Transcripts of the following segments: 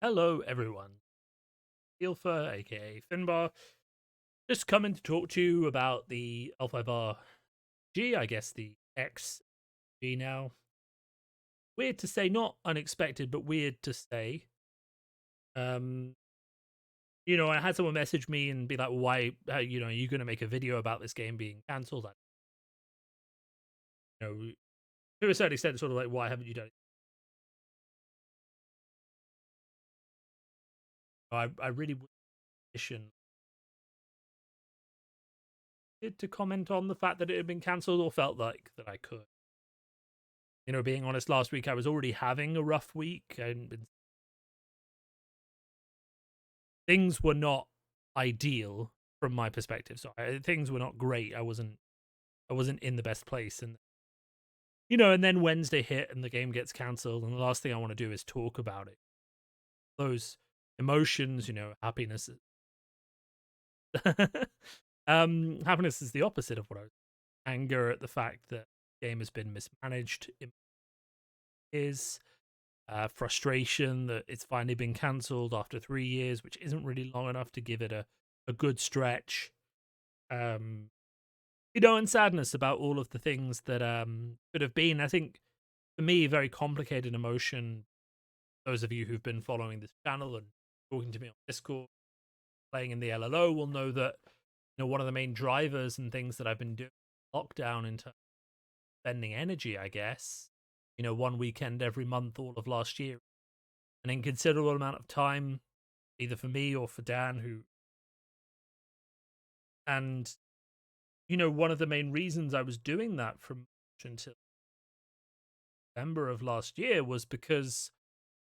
Hello, everyone. Ilfa, aka Finbar, just coming to talk to you about the L5R G, I guess the XG now. Weird to say, not unexpected, but weird to say. Um, I had someone message me and be like, "Why, are you going to make a video about this game being cancelled?" To a certain extent, sort of like, why haven't you done it? I really would to comment on the fact that it had been cancelled, or felt like that I could. Being honest, last week I was already having a rough week. Things were not ideal from my perspective. So things were not great. I wasn't in the best place, and and then Wednesday hit and the game gets cancelled, and the last thing I want to do is talk about it. Those emotions, happiness. Happiness is the opposite of what I was. Anger at the fact that the game has been mismanaged is frustration that it's finally been cancelled after 3 years, which isn't really long enough to give it a good stretch. Um, and sadness about all of the things that could have been. I think for me, very complicated emotion. Those of you who've been following this channel and talking to me on Discord, playing in the LLO, will know that one of the main drivers and things that I've been doing lockdown in terms of spending energy, I guess. One weekend every month all of last year, an inconsiderable amount of time, either for me or for Dan, and one of the main reasons I was doing that from until November of last year was because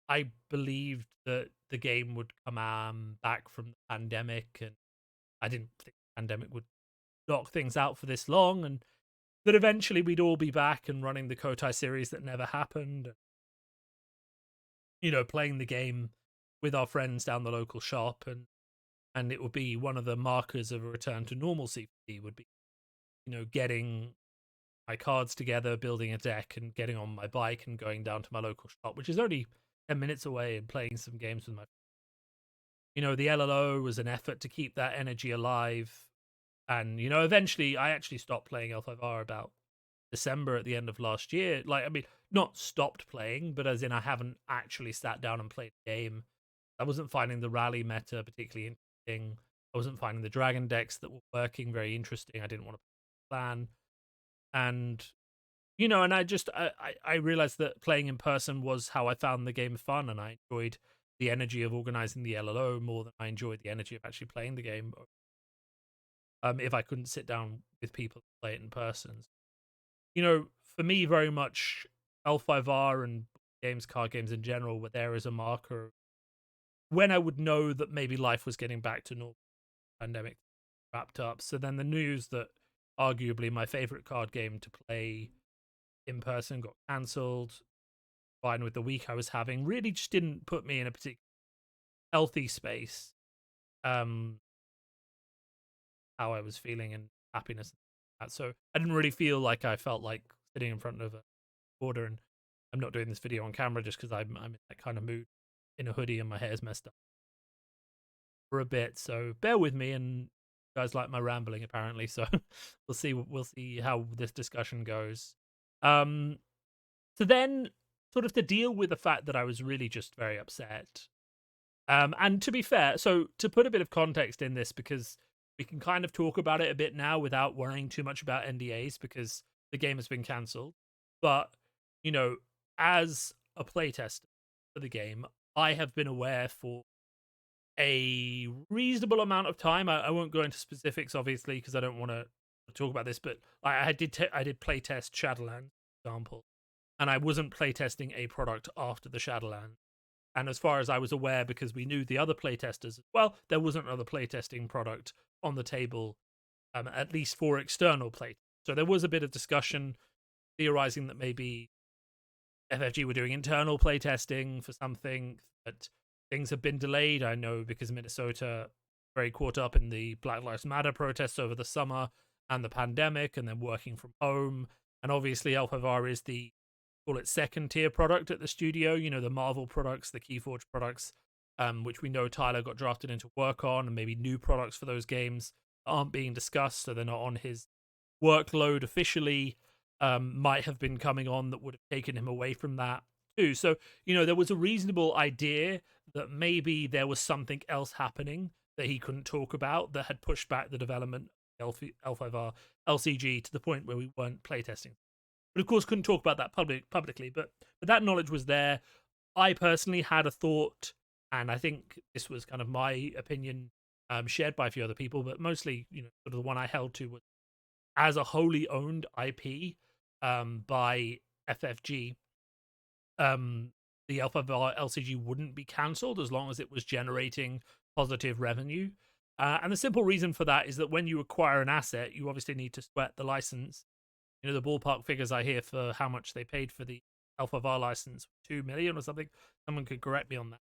I believed that the game would come back from the pandemic, and I didn't think the pandemic would knock things out for this long, and that eventually we'd all be back and running the Kotai series that never happened. Playing the game with our friends down the local shop, and it would be one of the markers of a return to normalcy. Would be, getting my cards together, building a deck, and getting on my bike and going down to my local shop, which is only 10 minutes away, and playing some games with my. The LLO was an effort to keep that energy alive, and eventually I actually stopped playing L5R about December at the end of last year. Like, I mean, not stopped playing, but as in I haven't actually sat down and played the game. I wasn't finding the rally meta particularly interesting. I wasn't finding the dragon decks that were working very interesting. I didn't want to plan. And and I realized that playing in person was how I found the game fun, and I enjoyed the energy of organizing the LLO more than I enjoyed the energy of actually playing the game. If I couldn't sit down with people to play it in person. For me, very much L5R and card games in general, were there as a marker when I would know that maybe life was getting back to normal, pandemic wrapped up. So then the news that arguably my favorite card game to play in person got cancelled, combined with the week I was having, really just didn't put me in a particularly healthy space. How I was feeling and happiness. So I didn't really feel like I felt like sitting in front of a border, and I'm not doing this video on camera just because I'm in that kind of mood, in a hoodie and my hair's messed up for a bit. So bear with me, and you guys like my rambling apparently. So we'll see how this discussion goes. So then, sort of to deal with the fact that I was really just very upset. And to be fair, so to put a bit of context in this, because we can kind of talk about it a bit now without worrying too much about NDAs because the game has been cancelled. But, as a playtester for the game, I have been aware for a reasonable amount of time. I won't go into specifics, obviously, because I don't want to talk about this, but I did playtest Shadowlands, for example, and I wasn't playtesting a product after the Shadowlands. And as far as I was aware, because we knew the other playtesters as well, there wasn't another playtesting product on the table, at least for external play. So there was a bit of discussion theorizing that maybe FFG were doing internal playtesting for something, but things have been delayed. I know because Minnesota very caught up in the Black Lives Matter protests over the summer and the pandemic, and then working from home. And obviously, L5R is the, call it, second tier product at the studio. The Marvel products, the Keyforge products which we know Tyler got drafted into work on, and maybe new products for those games aren't being discussed, so they're not on his workload officially, might have been coming on that would have taken him away from that too. So, there was a reasonable idea that maybe there was something else happening that he couldn't talk about that had pushed back the development of L5R LCG to the point where we weren't playtesting. But of course, couldn't talk about that publicly. But that knowledge was there. I personally had a thought, and I think this was kind of my opinion, shared by a few other people, but mostly, sort of the one I held to was, as a wholly owned IP by FFG, the L5R LCG wouldn't be cancelled as long as it was generating positive revenue. And the simple reason for that is that when you acquire an asset, you obviously need to sweat the license. The ballpark figures I hear for how much they paid for the L5R license, 2 million or something. Someone could correct me on that.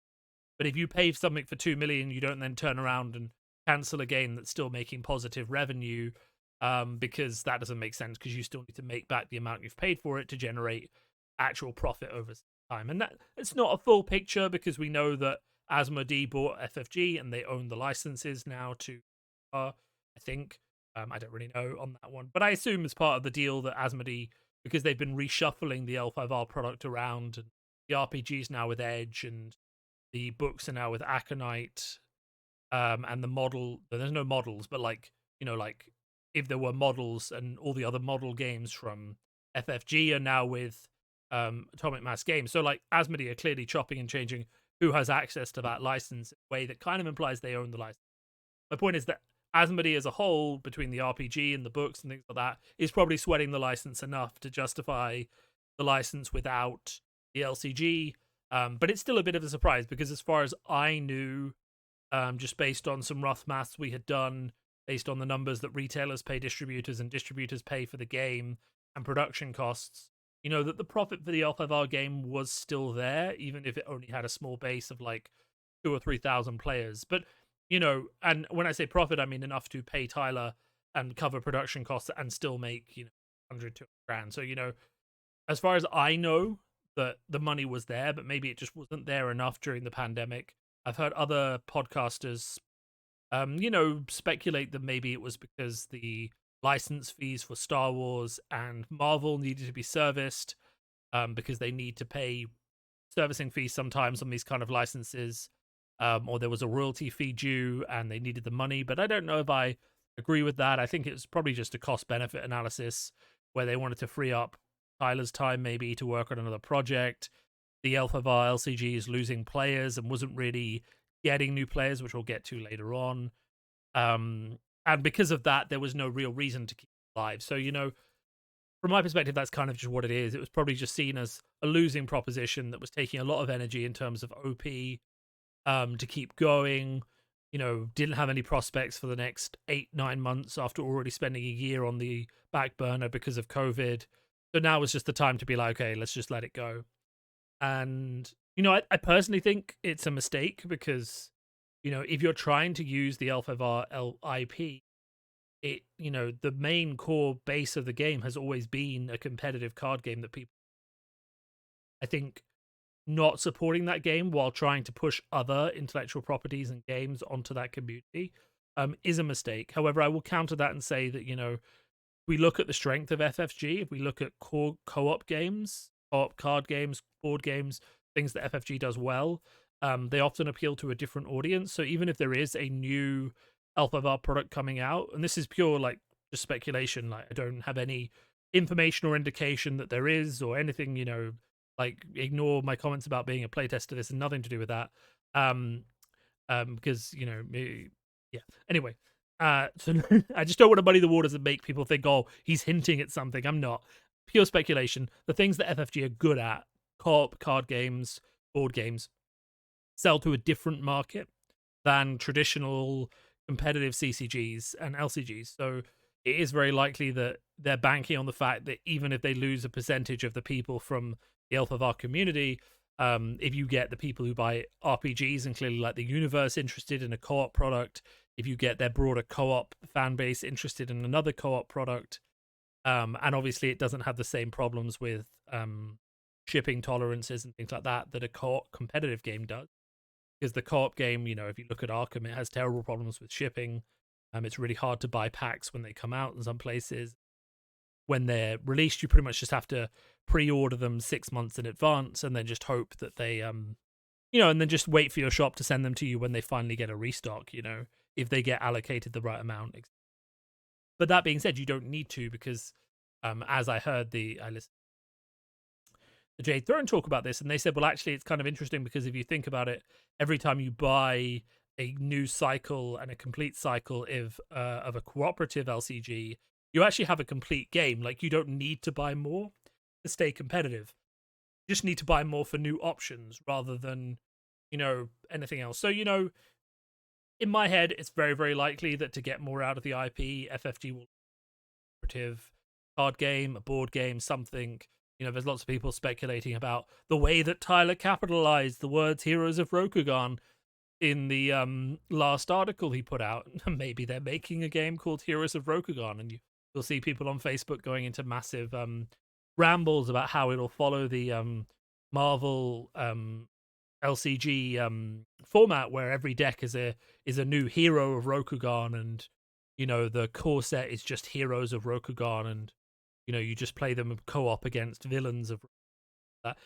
But if you pay something for 2 million, you don't then turn around and cancel a game that's still making positive revenue, because that doesn't make sense, because you still need to make back the amount you've paid for it to generate actual profit over time. And that it's not a full picture, because we know that Asmodee bought FFG and they own the licenses now to, I think. I don't really know on that one, but I assume as part of the deal that Asmodee, because they've been reshuffling the L5R product around, and the RPGs now with Edge, and the books are now with Aconite, and the model. There's no models, but like if there were models, and all the other model games from FFG are now with Atomic Mass Games. So like Asmodee are clearly chopping and changing who has access to that license in a way that kind of implies they own the license. My point is that Asmodee as a whole, between the RPG and the books and things like that, is probably sweating the license enough to justify the license without the LCG. But it's still a bit of a surprise, because as far as I knew, just based on some rough maths we had done, based on the numbers that retailers pay distributors and distributors pay for the game and production costs, that the profit for the L5R game was still there, even if it only had a small base of like 2,000 or 3,000 players. But and when I say profit, I mean enough to pay Tyler and cover production costs and still make 100 to grand. So as far as I know, that the money was there, but maybe it just wasn't there enough during the pandemic. I've heard other podcasters, speculate that maybe it was because the license fees for Star Wars and Marvel needed to be serviced, because they need to pay servicing fees sometimes on these kind of licenses, or there was a royalty fee due and they needed the money. But I don't know if I agree with that. I think it's probably just a cost benefit analysis where they wanted to free up Tyler's time maybe to work on another project. The L5R LCG is losing players and wasn't really getting new players, which we'll get to later on. And because of that, there was no real reason to keep it alive. So, from my perspective, that's kind of just what it is. It was probably just seen as a losing proposition that was taking a lot of energy in terms of OP, to keep going. Didn't have any prospects for the next 8-9 months after already spending a year on the back burner because of COVID. So now was just the time to be like, okay, let's just let it go. And I personally think it's a mistake, because if you're trying to use the L5R IP, it the main core base of the game has always been a competitive card game that people, I think, not supporting that game while trying to push other intellectual properties and games onto that community, is a mistake. However, I will counter that and say that we look at the strength of FFG, if we look at core co-op games, co-op card games, board games, things that FFG does well, they often appeal to a different audience. So even if there is a new L5R product coming out, and this is pure like just speculation, like I don't have any information or indication that there is or anything, like ignore my comments about being a playtester. This has nothing to do with that. Because yeah. Anyway, so I just don't want to muddy the waters and make people think, oh, he's hinting at something. I'm not. Pure speculation. The things that FFG are good at, co-op, card games, board games, sell to a different market than traditional competitive CCGs and LCGs. So it is very likely that they're banking on the fact that even if they lose a percentage of the people from the L5R community, if you get the people who buy RPGs and clearly like the universe interested in a co-op product, if you get their broader co-op fan base interested in another co-op product, and obviously it doesn't have the same problems with shipping tolerances and things like that that a co-op competitive game does. because the co-op game, if you look at Arkham, it has terrible problems with shipping. It's really hard to buy packs when they come out in some places. When they're released, you pretty much just have to pre-order them 6 months in advance and then just hope that they and then just wait for your shop to send them to you when they finally get a restock, if they get allocated the right amount. But that being said, you don't need to, because as I listened to Jade Throne talk about this, and they said, well, actually, it's kind of interesting because if you think about it, every time you buy a new cycle and a complete cycle of a cooperative LCG, you actually have a complete game. Like, you don't need to buy more to stay competitive. You just need to buy more for new options rather than, anything else. So, in my head, it's very, very likely that to get more out of the IP, FFG will cooperative card game, a board game, something. There's lots of people speculating about the way that Tyler capitalized the words Heroes of Rokugan in the last article he put out. Maybe they're making a game called Heroes of Rokugan, and you'll see people on Facebook going into massive rambles about how it'll follow the Marvel LCG format, where every deck is a new hero of Rokugan, and the core set is just heroes of Rokugan, and you just play them co-op against villains of that.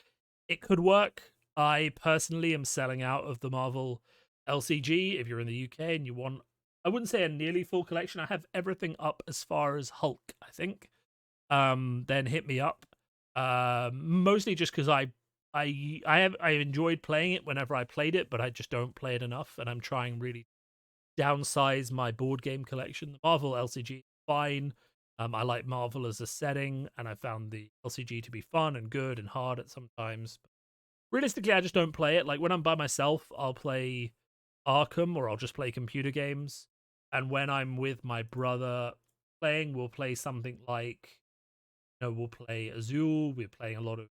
It could work. I personally am selling out of the Marvel LCG. If you're in the UK and you want, I wouldn't say a nearly full collection. I have everything up as far as Hulk, I think. Then hit me up. Mostly just because I enjoyed playing it whenever I played it, but I just don't play it enough, and I'm trying really to downsize my board game collection. The Marvel LCG is fine. I like Marvel as a setting, and I found the LCG to be fun and good and hard at sometimes. But realistically, I just don't play it. Like, when I'm by myself, I'll play Arkham, or I'll just play computer games. And when I'm with my brother playing, we'll play something like, we'll play Azul. We're playing a lot of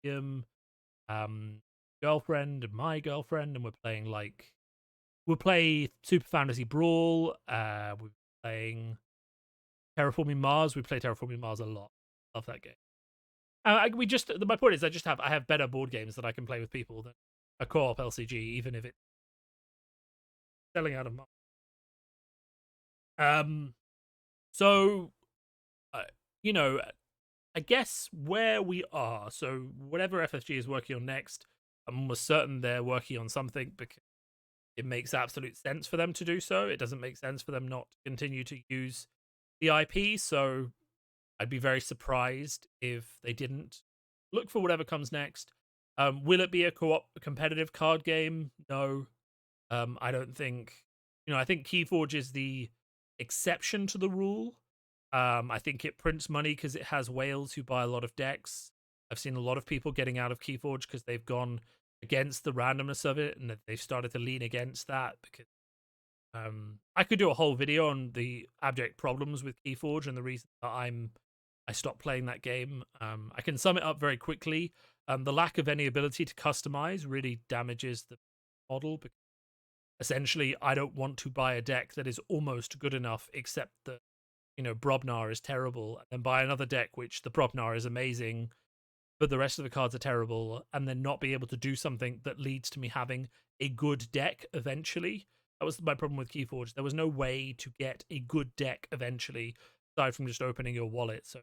him, girlfriend and my girlfriend, and we'll play Super Fantasy Brawl. We're playing Terraforming Mars. We play Terraforming Mars a lot. Love that game. My point is, I have better board games that I can play with people than a co-op LCG, even if it's selling out of money. So, I guess where we are. So whatever FFG is working on next, I'm almost certain they're working on something because it makes absolute sense for them to do so. It doesn't make sense for them not to continue to use the IP. So I'd be very surprised if they didn't. Look for whatever comes next. Will it be a competitive card game? No. I don't think. I think Keyforge is the exception to the rule. I think it prints money because it has whales who buy a lot of decks. I've seen a lot of people getting out of Keyforge because they've gone against the randomness of it, and they've started to lean against that. Because I could do a whole video on the abject problems with Keyforge and the reason that I stopped playing that game. I can sum it up very quickly. The lack of any ability to customize really damages the model. Because essentially, I don't want to buy a deck that is almost good enough, except that Brobnar is terrible, and then buy another deck which the Brobnar is amazing, but the rest of the cards are terrible, and then not be able to do something that leads to me having a good deck eventually. That was my problem with Keyforge. There was no way to get a good deck eventually, aside from just opening your wallet. So,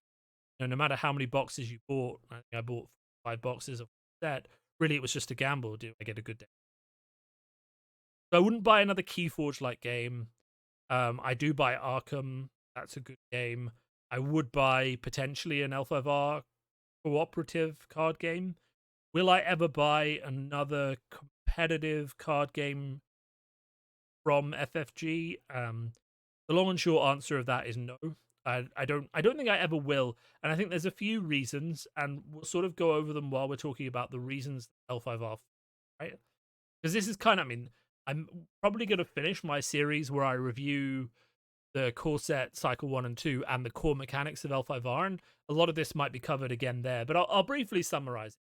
no matter how many boxes you bought, I think I bought 5 boxes of that. Really, it was just a gamble. Do I get a good deck? So I wouldn't buy another Keyforge-like game. I do buy Arkham. That's a good game. I would buy potentially an L5R cooperative card game. Will I ever buy another competitive card game from FFG? The long and short answer of that is no. I don't think I ever will, and I think there's a few reasons, and we'll sort of go over them while we're talking about the reasons L5R, right? Because this is kind of, I'm probably going to finish my series where I review the core set cycle 1 and 2 and the core mechanics of L5R, and a lot of this might be covered again there, but I'll briefly summarize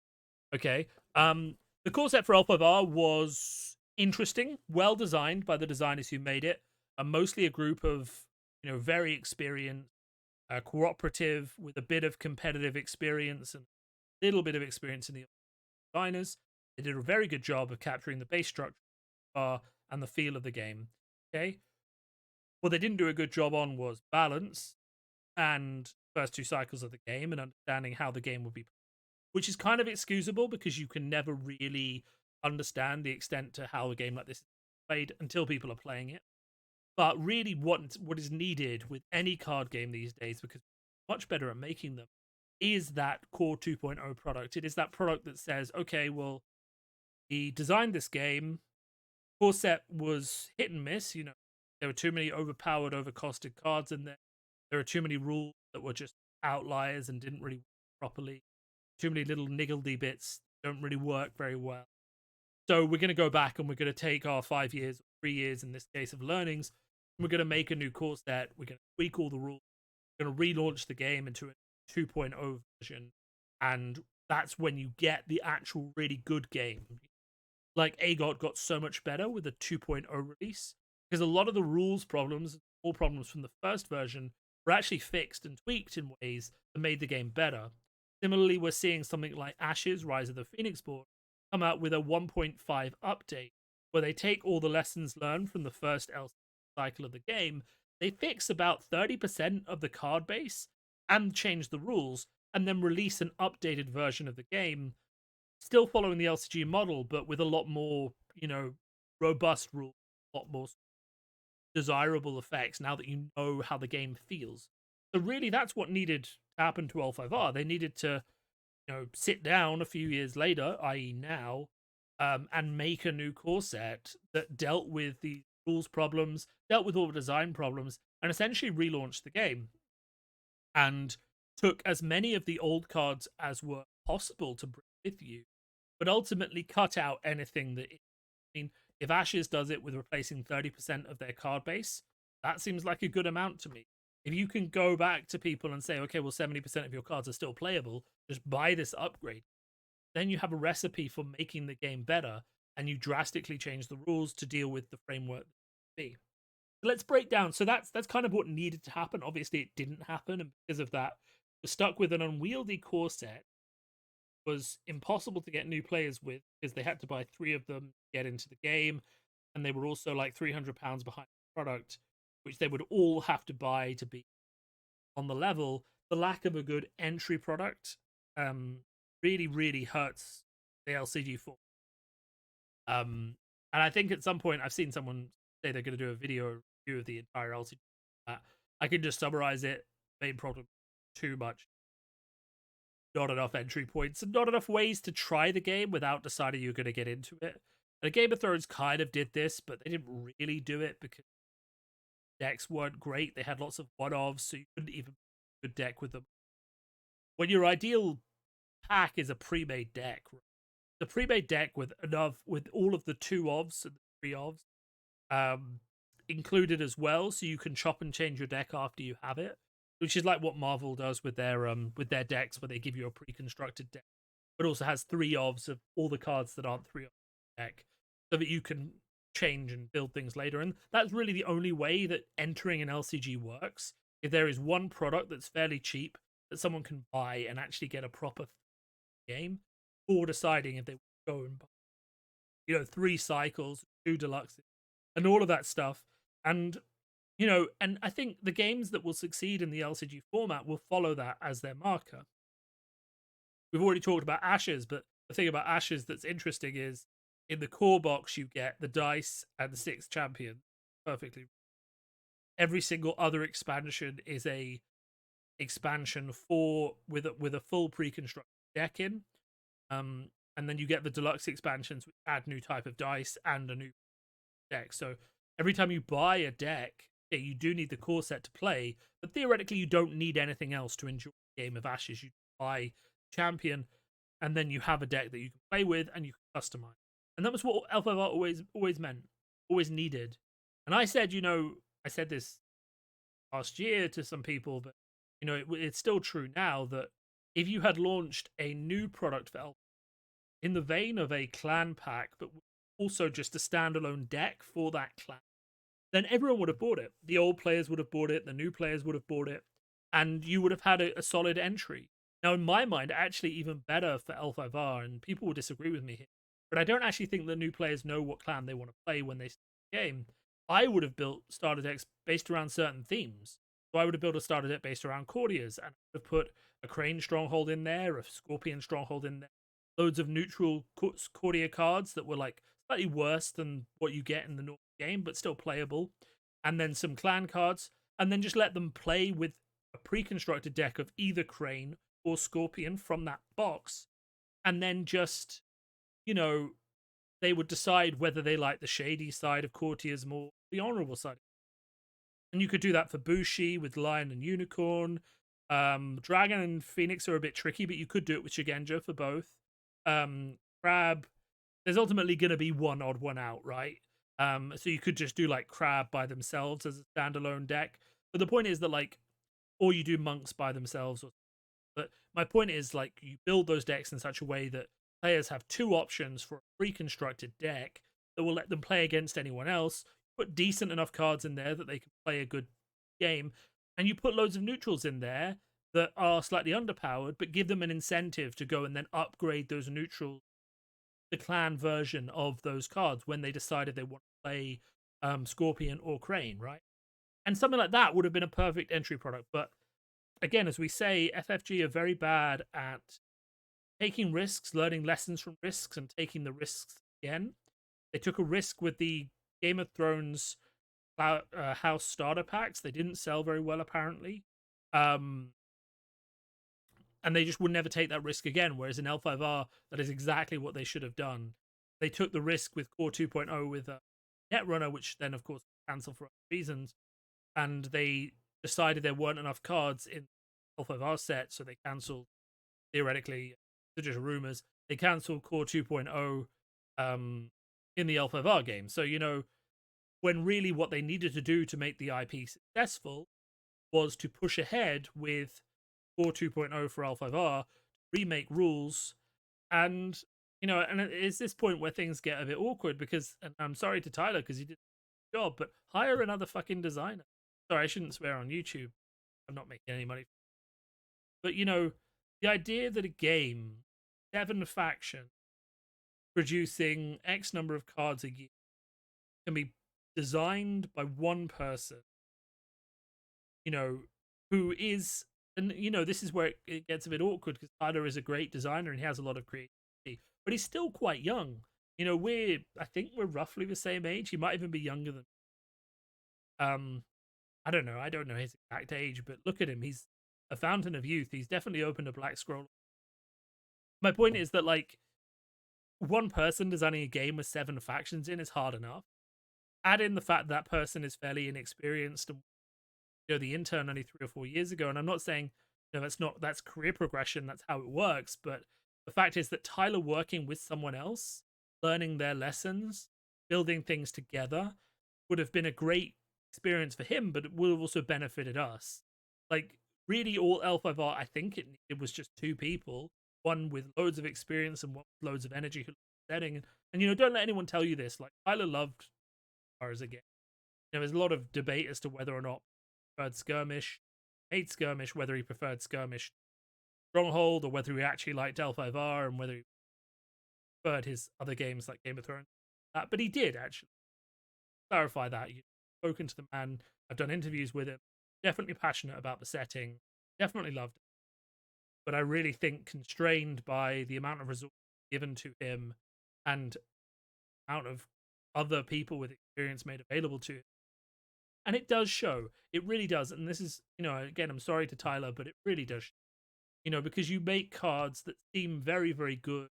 it. Okay. The core set for L5R was interesting, well designed by the designers who made it, mostly a group of very experienced cooperative with a bit of competitive experience and a little bit of experience in the designers. They did a very good job of capturing the base structure and the feel of the game. Okay, what they didn't do a good job on was balance and first two cycles of the game and understanding how the game would be, which is kind of excusable because you can never really understand the extent to how a game like this is played until people are playing it. But really, what is needed with any card game these days, because we're much better at making them, is that core 2.0 product. It is that product that says, okay, well, he designed this game. Core set was hit and miss. You know, there were too many overpowered, overcosted cards in there. There were too many rules that were just outliers and didn't really work properly. Too many little niggledy bits don't really work very well. So we're going to go back and we're going to take our 5 years, 3 years in this case of learnings. And we're going to make a new core set. We're going to tweak all the rules. We're going to relaunch the game into a 2.0 version. And that's when you get the actual really good game. Like AGOT got so much better with a 2.0 release because a lot of the rules problems, all problems from the first version, were actually fixed and tweaked in ways that made the game better. Similarly, we're seeing something like Ashes, Rise of the Phoenix board, come out with a 1.5 update where they take all the lessons learned from the first cycle of the game, they fix about 30% of the card base and change the rules, and then release an updated version of the game, still following the LCG model, but with a lot more, you know, robust rules, a lot more desirable effects now that you know how the game feels. So really, that's what needed to happen to L5R. They needed to, you know, sit down a few years later, i.e. now, and make a new core set that dealt with the rules problems, dealt with all the design problems, and essentially relaunched the game. And took as many of the old cards as were possible to bring with you, but ultimately cut out anything that, I mean, if Ashes does it with replacing 30% of their card base, that seems like a good amount to me. If you can go back to people and say, okay, well, 70% of your cards are still playable, just buy this upgrade, then you have a recipe for making the game better, and you drastically change the rules to deal with the framework. Let's break down. So that's kind of what needed to happen. Obviously, it didn't happen, and because of that, we're stuck with an unwieldy core set. It was impossible to get new players with because they had to buy 3 of them to get into the game, and they were also like £300 behind the product, which they would all have to buy to be on the level. The lack of a good entry product really, really hurts the LCG form. And I think at some point I've seen someone say they're going to do a video review of the entire LCG. I can just summarize it. Main problem: too much, not enough entry points, and not enough ways to try the game without deciding you're going to get into it. And Game of Thrones kind of did this, but they didn't really do it because decks weren't great. They had lots of one-offs, so you couldn't even put a good deck with them. When your ideal pack is a pre-made deck, right? The pre-made deck with all of the 2-ofs and the 3-ofs included as well, so you can chop and change your deck after you have it, which is like what Marvel does with their decks, where they give you a pre-constructed deck, but also has 3-ofs of all the cards that aren't 3-of the deck, so that you can change and build things later. And that's really the only way that entering an LCG works. If there is one product that's fairly cheap that someone can buy and actually get a proper game, or deciding if they go and buy, you know, 3 cycles, 2 deluxes, and all of that stuff. And, you know, and I think the games that will succeed in the LCG format will follow that as their marker. We've already talked about Ashes, but the thing about Ashes that's interesting is in the core box you get the dice and the 6 champion perfectly. Every single other expansion is a expansion with a full pre-constructed deck in. And then you get the deluxe expansions, which add new type of dice and a new deck. So every time you buy a deck, yeah, you do need the core set to play, but theoretically you don't need anything else to enjoy the game of Ashes. You buy champion, and then you have a deck that you can play with and you can customize. And that was what L5R always meant, always needed. And I said, you know, I said this last year to some people, but you know, it's still true now that if you had launched a new product for L5R in the vein of a clan pack, but also just a standalone deck for that clan, then everyone would have bought it. The old players would have bought it, the new players would have bought it, and you would have had a solid entry. Now, in my mind, actually even better for L5R, and people will disagree with me here, but I don't actually think that new players know what clan they want to play when they start the game. I would have built starter decks based around certain themes. So I would have built a starter deck based around courtiers, and I would have put a Crane Stronghold in there, a Scorpion Stronghold in there, loads of neutral courtier cards that were like slightly worse than what you get in the normal game, but still playable, and then some clan cards, and then just let them play with a pre-constructed deck of either Crane or Scorpion from that box, and then just, you know, they would decide whether they like the shady side of courtiers more, the honorable side. And you could do that for Bushi with Lion and Unicorn. Dragon and Phoenix are a bit tricky, but you could do it with Shigenja for both. Crab, there's ultimately going to be one odd one out, right? So you could just do like Crab by themselves as a standalone deck. But the point is that like, or you do Monks by themselves. But my point is like, you build those decks in such a way that players have two options for a pre-constructed deck that will let them play against anyone else. Put decent enough cards in there that they can play a good game, and you put loads of neutrals in there that are slightly underpowered, but give them an incentive to go and then upgrade those neutrals, the clan version of those cards, when they decided they want to play Scorpion or Crane, right? And something like that would have been a perfect entry product. But again, as we say, FFG are very bad at taking risks, learning lessons from risks, and taking the risks again. They took a risk with the Game of Thrones house starter packs. They didn't sell very well, apparently. And they just would never take that risk again. Whereas in L5R, that is exactly what they should have done. They took the risk with Core 2.0 with Netrunner, which then, of course, cancelled for other reasons. And they decided there weren't enough cards in L5R set, so they cancelled, theoretically, they're just rumors. They cancelled Core 2.0 in the L5R game. So, you know, when really what they needed to do to make the IP successful was to push ahead with Core 2.0 for L5R, remake rules, and, you know, and it's this point where things get a bit awkward because, and I'm sorry to Tyler because he did a job, but hire another fucking designer. Sorry, I shouldn't swear on YouTube. I'm not making any money. But, you know, the idea that a game, 7 factions, producing X number of cards a year, can be designed by one person, you know, who is, and you know, this is where it gets a bit awkward because Tyler is a great designer and he has a lot of creativity, but he's still quite young. You know, I think we're roughly the same age. He might even be younger than, um, I don't know. I don't know his exact age, but look at him. He's a fountain of youth. He's definitely opened a black scroll. My point is that, like, one person designing a game with 7 factions in is hard enough. Add in the fact that person is fairly inexperienced and, you know, the intern only 3 or 4 years ago. And I'm not saying, you know, that's career progression, that's how it works. But the fact is that Tyler working with someone else, learning their lessons, building things together would have been a great experience for him, but it would have also benefited us. Like, really, all L5R, I think it was just 2 people, one with loads of experience and one with loads of energy setting. And, you know, don't let anyone tell you this. Like, Tyler loved as a game. You know, there's a lot of debate as to whether or not he preferred Skirmish, hate Skirmish, whether he preferred Skirmish Stronghold, or whether he actually liked L5R, and whether he preferred his other games like Game of Thrones. But he did actually clarify that. You've spoken to the man. I've done interviews with him. Definitely passionate about the setting. Definitely loved it. But I really think constrained by the amount of resources given to him and amount of other people with experience made available to him. And it does show. It really does. And this is, you know, again, I'm sorry to Tyler, but it really does. You know, because you make cards that seem very, very good,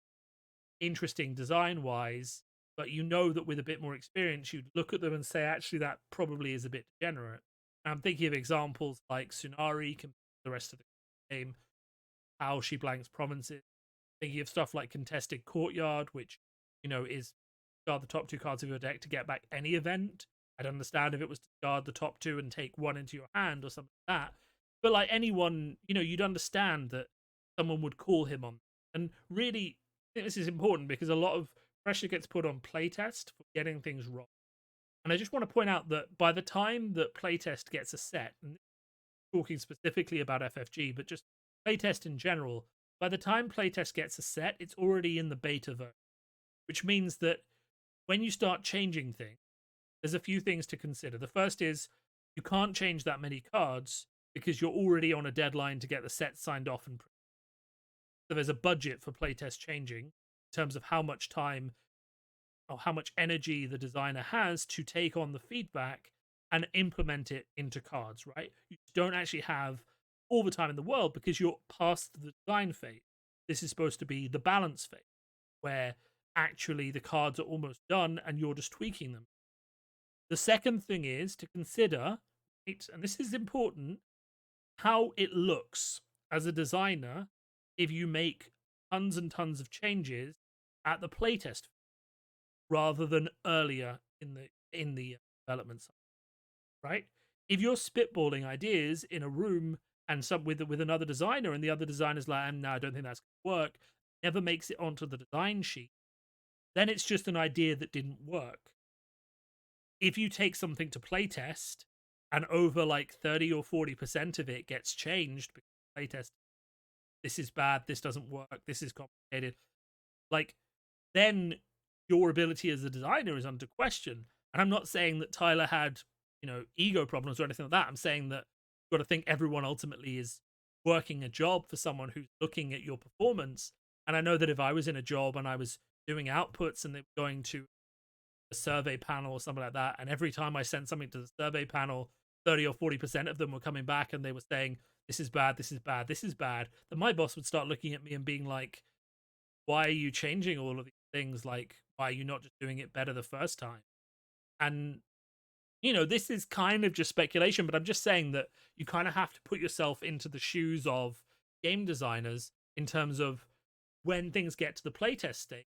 interesting design wise, but you know that with a bit more experience, you'd look at them and say, actually, that probably is a bit degenerate. And I'm thinking of examples like Tsunari compared to the rest of the game, how she blanks provinces. Thinking of stuff like Contested Courtyard, which, you know, is guard the top 2 cards of your deck to get back any event. I'd understand if it was to guard the top 2 and take 1 into your hand or something like that. But like anyone, you know, you'd understand that someone would call him on. And really, I think this is important because a lot of pressure gets put on playtest for getting things wrong. And I just want to point out that by the time that playtest gets a set, and talking specifically about FFG, but just playtest in general, by the time playtest gets a set, it's already in the beta version. which means that when you start changing things, there's a few things to consider. The first is you can't change that many cards because you're already on a deadline to get the set signed off and so there's a budget for playtest changing in terms of how much time or how much energy the designer has to take on the feedback and implement it into cards, right? You don't actually have all the time in the world because you're past the design phase. This is supposed to be the balance phase where actually the cards are almost done and you're just tweaking them. The second thing is to consider, right, and this is important, how it looks as a designer if you make tons and tons of changes at the playtest rather than earlier in the development side, right? If you're spitballing ideas in a room and some with another designer, and the other designer's like, "No, I don't think that's going to work," never makes it onto the design sheet, then it's just an idea that didn't work. If you take something to playtest and over like 30 or 40% of it gets changed because playtest, this is bad, this doesn't work, this is complicated, like then your ability as a designer is under question. And I'm not saying that Tyler had, ego problems or anything like that. I'm saying that you've got to think everyone ultimately is working a job for someone who's looking at your performance. And I know that if I was in a job and I was doing outputs and they were going to a survey panel or something like that, and every time I sent something to the survey panel, 30 or 40% of them were coming back and they were saying, "This is bad, this is bad, this is bad," then my boss would start looking at me and being like, "Why are you changing all of these things? Like, why are you not just doing it better the first time?" And, this is kind of just speculation, but I'm just saying that you kind of have to put yourself into the shoes of game designers in terms of when things get to the playtest stage.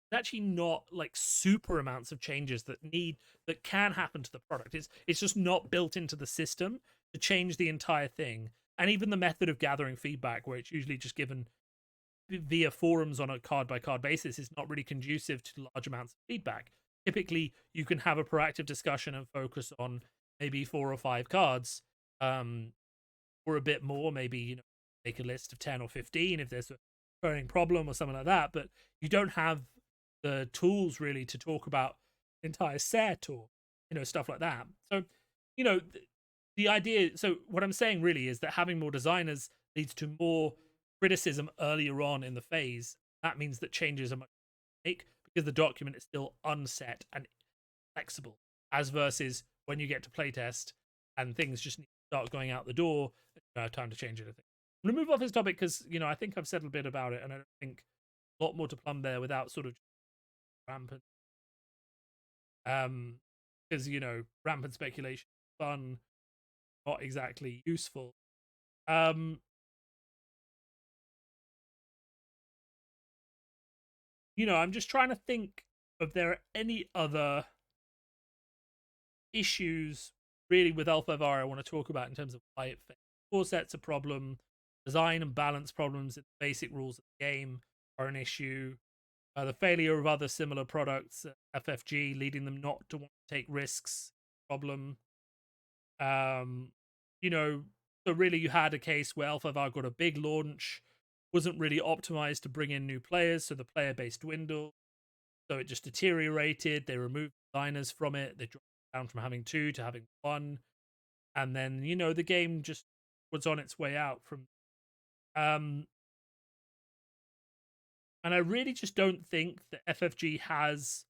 It's actually not like super amounts of changes that can happen to the product. It's just not built into the system to change the entire thing. And even the method of gathering feedback, where it's usually just given via forums on a card by card basis, is not really conducive to large amounts of feedback. Typically, you can have a proactive discussion and focus on maybe 4 or 5 cards, or a bit more. Maybe make a list of 10 or 15 if there's a recurring problem or something like that. But you don't have the tools really to talk about the entire set or stuff like that. So the idea. So what I'm saying really is that having more designers leads to more criticism earlier on in the phase. That means that changes are much make because the document is still unset and flexible, as versus when you get to playtest and things just need to start going out the door, you don't have time to change anything. I'm gonna move off this topic because I think I've said a bit about it, and I don't think a lot more to plumb there without sort of rampant, because rampant speculation, fun, not exactly useful. I'm just trying to think if there are any other issues really with L5R I want to talk about in terms of why it fails. Core set's a problem. Design and balance problems in the basic rules of the game are an issue. The failure of other similar products, FFG, leading them not to want to take risks, problem. Um, so really you had a case where L5R got a big launch, wasn't really optimized to bring in new players, so the player base dwindled. So it just deteriorated. They removed designers from it. They dropped down from having 2 to having 1. And then, the game just was on its way out from. And I really just don't think that FFG has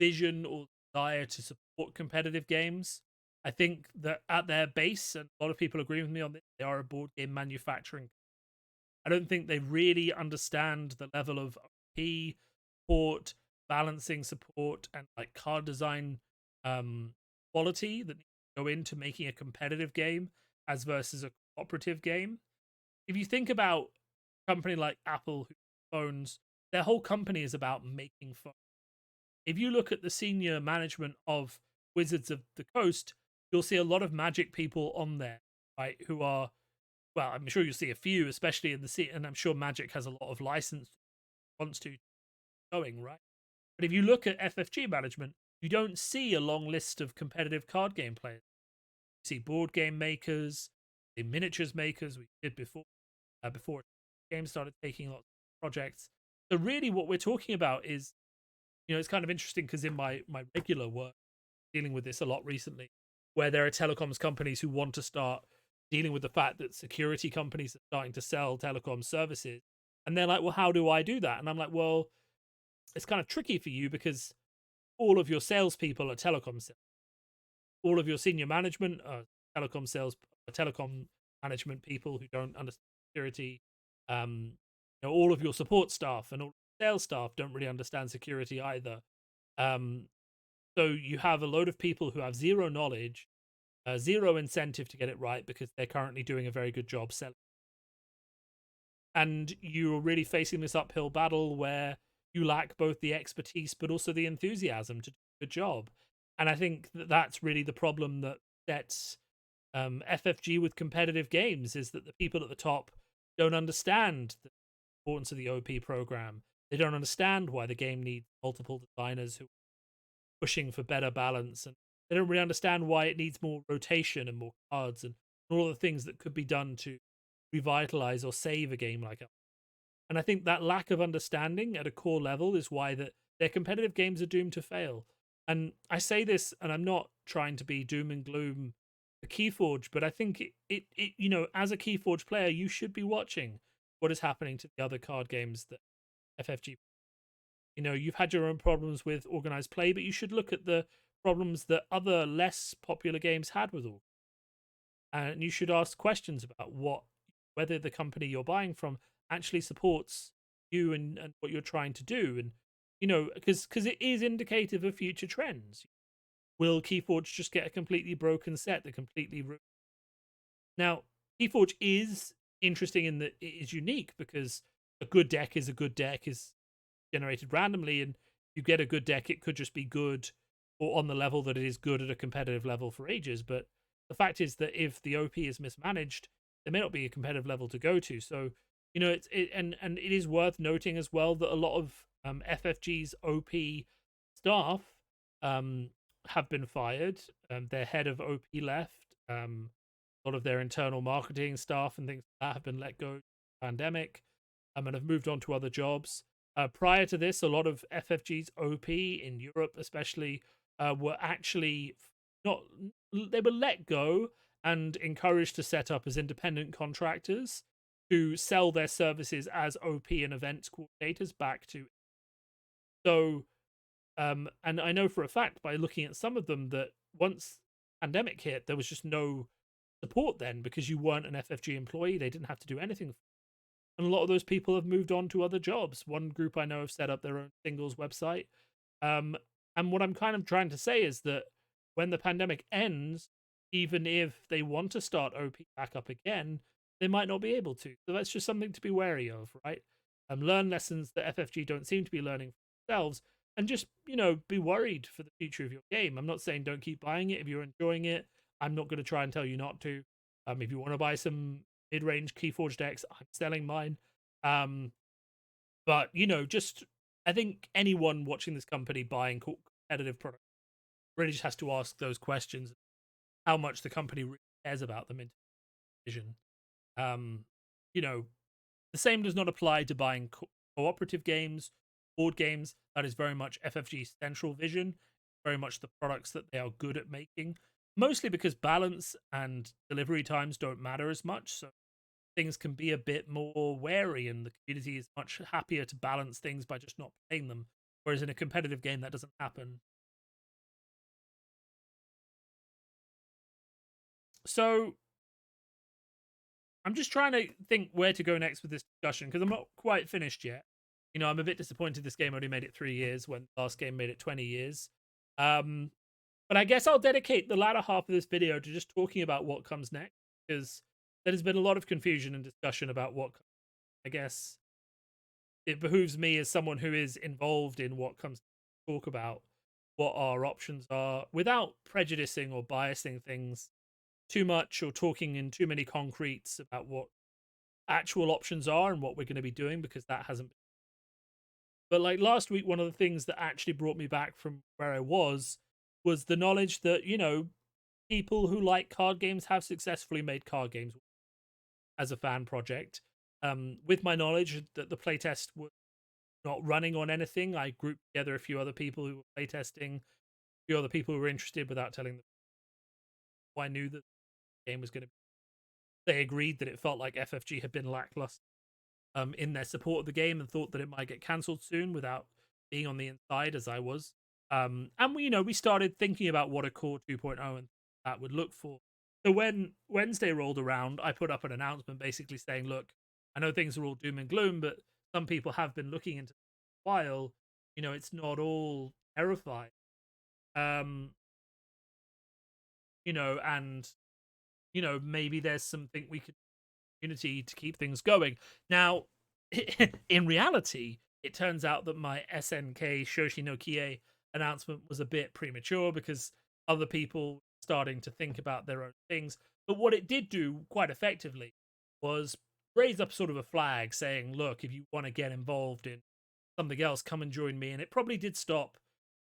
vision or desire to support competitive games. I think that at their base, and a lot of people agree with me on this, they are a board game manufacturing. I don't think they really understand the level of OP, support, balancing support, and like card design quality that needs to go into making a competitive game as versus a cooperative game. If you think about a company like Apple, who phones, their whole company is about making phones. If you look at the senior management of Wizards of the Coast, you'll see a lot of Magic people on there, right? Who are, well, I'm sure you'll see a few, especially in the scene, and I'm sure Magic has a lot of license wants to going, right? But if you look at FFG management, you don't see a long list of competitive card game players. You see board game makers, the miniatures makers we did before games started taking lots of projects. So really what we're talking about is it's kind of interesting because in my regular work, dealing with this a lot recently, where there are telecoms companies who want to start dealing with the fact that security companies are starting to sell telecom services, and they're like, well, how do I do that? And I'm like, well, it's kind of tricky for you because all of your salespeople are telecom sales. All of your senior management are telecom sales, telecom management people who don't understand security. All of your support staff and all sales staff don't really understand security either. Um, so you have a load of people who have zero knowledge, zero incentive to get it right because they're currently doing a very good job selling. And you're really facing this uphill battle where you lack both the expertise but also the enthusiasm to do a good job. And I think that that's really the problem that sets FFG with competitive games, is that the people at the top don't understand the importance of the OP program. They don't understand why the game needs multiple designers who are pushing for better balance, and they don't really understand why it needs more rotation and more cards and all the things that could be done to revitalize or save a game like that. And I think that lack of understanding at a core level is why that their competitive games are doomed to fail. And I say this, and I'm not trying to be doom and gloom for Keyforge, but I think as a Keyforge player, you should be watching what is happening to the other card games that FFG. You've had your own problems with organized play, but you should look at the problems that other less popular games had with all. And you should ask questions about whether the company you're buying from actually supports you and what you're trying to do. And because it is indicative of future trends. Will Keyforge just get a completely broken set that completely now Keyforge is interesting in that it is unique because a good deck is generated randomly, and you get a good deck, it could just be good or on the level that it is good at a competitive level for ages. But the fact is that if the OP is mismanaged, there may not be a competitive level to go to. So and it is worth noting as well that a lot of FFG's OP staff have been fired. Their head of OP left. A lot of their internal marketing staff and things like that have been let go pandemic, and have moved on to other jobs. Prior to this, a lot of FFG's OP in Europe, especially, were actually not. They were let go and encouraged to set up as independent contractors to sell their services as OP and events coordinators back to. So, and I know for a fact by looking at some of them that once pandemic hit, there was just no support then because you weren't an FFG employee. They didn't have to do anything. And a lot of those people have moved on to other jobs. One group I know have set up their own singles website. And what I'm kind of trying to say is that when the pandemic ends, even if they want to start OP back up again, they might not be able to. So that's just something to be wary of, right? Learn lessons that FFG don't seem to be learning for themselves, and just be worried for the future of your game. I'm not saying don't keep buying it if you're enjoying it. I'm not going to try and tell you not to. If you want to buy some mid-range Keyforge decks, I'm selling mine. But just I think anyone watching this company buying competitive products really just has to ask those questions: how much the company really cares about them in vision. Um, the same does not apply to buying cooperative games, board games. That is very much FFG's central vision, very much the products that they are good at making, mostly because balance and delivery times don't matter as much. So things can be a bit more wary, and the community is much happier to balance things by just not playing them. Whereas in a competitive game, that doesn't happen. So I'm just trying to think where to go next with this discussion because I'm not quite finished yet. I'm a bit disappointed this game only made it 3 years when the last game made it 20 years. But I guess I'll dedicate the latter half of this video to just talking about what comes next, because there has been a lot of confusion and discussion about what, I guess, it behooves me as someone who is involved in what comes to talk about what our options are without prejudicing or biasing things too much or talking in too many concretes about what actual options are and what we're going to be doing, because that hasn't been. But like last week, one of the things that actually brought me back from where I was the knowledge that, people who like card games have successfully made card games as a fan project. With my knowledge that the playtest was not running on anything. I grouped together a few other people who were playtesting, a few other people who were interested without telling them. I knew that the game was going to be. They agreed that it felt like FFG had been lackluster in their support of the game and thought that it might get cancelled soon without being on the inside as I was. And we started thinking about what a core 2.0 and that would look for. So when Wednesday rolled around, I put up an announcement basically saying, look, I know things are all doom and gloom, but some people have been looking into it for a while. It's not all terrifying. Um, and maybe there's something we could community to keep things going. Now, in reality, it turns out that my SNK Shoshi no Kie announcement was a bit premature because other people starting to think about their own things. But what it did do quite effectively was raise up sort of a flag saying, look, if you want to get involved in something else, come and join me. And it probably did stop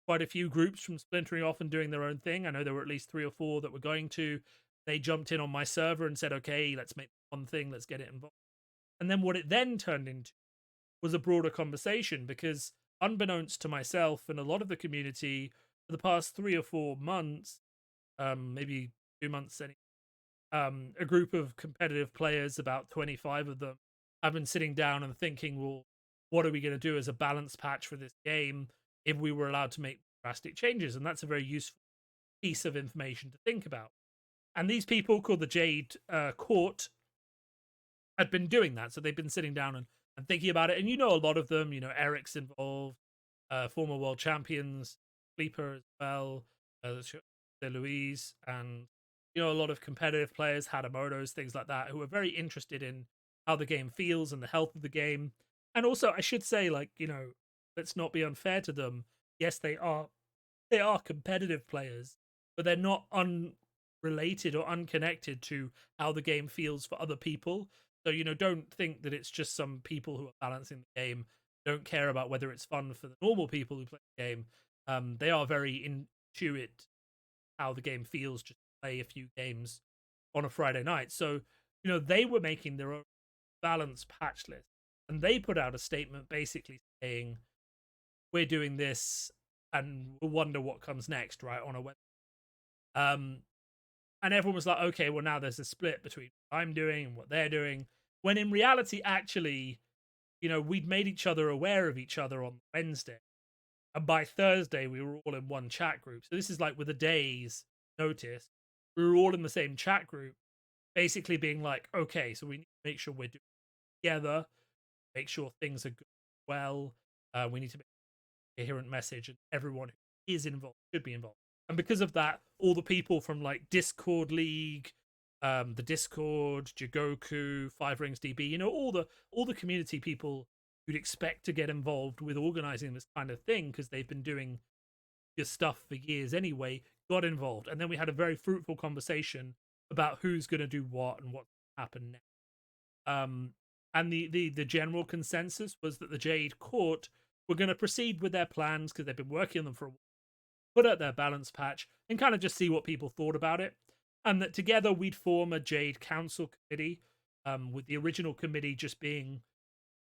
quite a few groups from splintering off and doing their own thing. I know there were at least 3 or 4 that were going to. They jumped in on my server and said, okay, let's make one thing, let's get it involved. And then what it then turned into was a broader conversation because, unbeknownst to myself and a lot of the community, for the past 3 or 4 months, maybe 2 months, a group of competitive players, about 25 of them, have been sitting down and thinking, well, what are we going to do as a balance patch for this game if we were allowed to make drastic changes? And that's a very useful piece of information to think about. And these people called the Jade Court had been doing that. So they've been sitting down and thinking about it. And a lot of them, Eric's involved, former world champions, Sleeper as well, Louise, and, a lot of competitive players, Hadamoto's, things like that, who are very interested in how the game feels and the health of the game. And also, I should say, let's not be unfair to them. Yes, they are competitive players, but they're not unrelated or unconnected to how the game feels for other people. So, don't think that it's just some people who are balancing the game, don't care about whether it's fun for the normal people who play the game. They are very intuit how the game feels just to play a few games on a Friday night. So, they were making their own balance patch list. And they put out a statement basically saying, we're doing this and we'll wonder what comes next, right, on a web. And everyone was like, okay, well, now there's a split between what I'm doing and what they're doing. When in reality, actually, we'd made each other aware of each other on Wednesday. And by Thursday, we were all in one chat group. So this is like with a day's notice. We were all in the same chat group, basically being like, okay, so we need to make sure we're doing it together, make sure things are good well. We need to make a coherent message, and everyone who is involved should be involved. And because of that, all the people from like Discord League, the Discord, Jigoku, 5Rings DB, all the community people you'd expect to get involved with organizing this kind of thing because they've been doing your stuff for years anyway, got involved. And then we had a very fruitful conversation about who's going to do what and what's going to happen next. And the general consensus was that the Jade Court were going to proceed with their plans because they've been working on them for a while, put out their balance patch, and kind of just see what people thought about it. And that together we'd form a Jade Council committee, with the original committee just being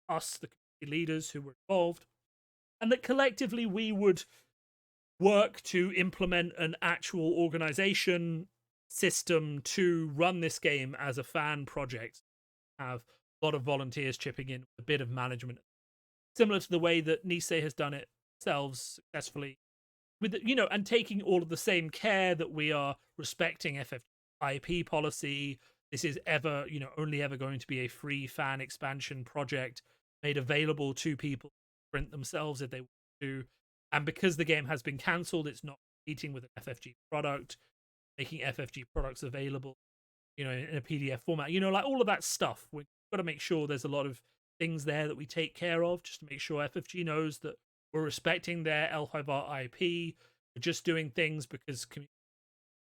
us, the committee leaders who were involved, and that collectively we would work to implement an actual organization system to run this game as a fan project. Have a lot of volunteers chipping in, a bit of management, similar to the way that Nisei has done it themselves successfully, with and taking all of the same care that we are respecting FF IP policy. This is only ever going to be a free fan expansion project made available to people to print themselves if they want to. And because the game has been cancelled, it's not competing with an FFG product, making FFG products available, in a PDF format. Like all of that stuff. We've got to make sure there's a lot of things there that we take care of, just to make sure FFG knows that we're respecting their L5R IP. We're just doing things because community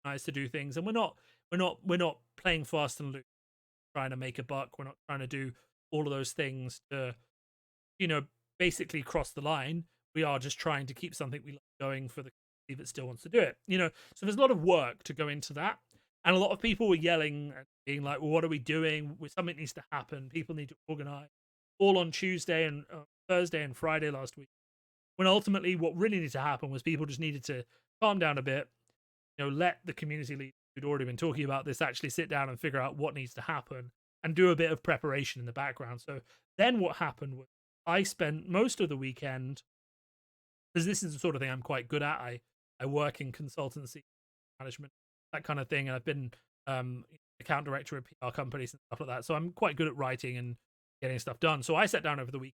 nice to do things, and we're not playing fast and loose, trying to make a buck. We're not trying to do all of those things to, basically cross the line. We are just trying to keep something we like going for the community that still wants to do it. So there's a lot of work to go into that, and a lot of people were yelling and being like, "Well, what are we doing? Something needs to happen. People need to organize." All on Tuesday and Thursday and Friday last week, when ultimately what really needed to happen was people just needed to calm down a bit, let the community lead who'd already been talking about this actually sit down and figure out what needs to happen and do a bit of preparation in the background. So then what happened was I spent most of the weekend, because this is the sort of thing I'm quite good at. I work in consultancy management, that kind of thing, and I've been account director at PR companies and stuff like that. So I'm quite good at writing and getting stuff done. So I sat down over the week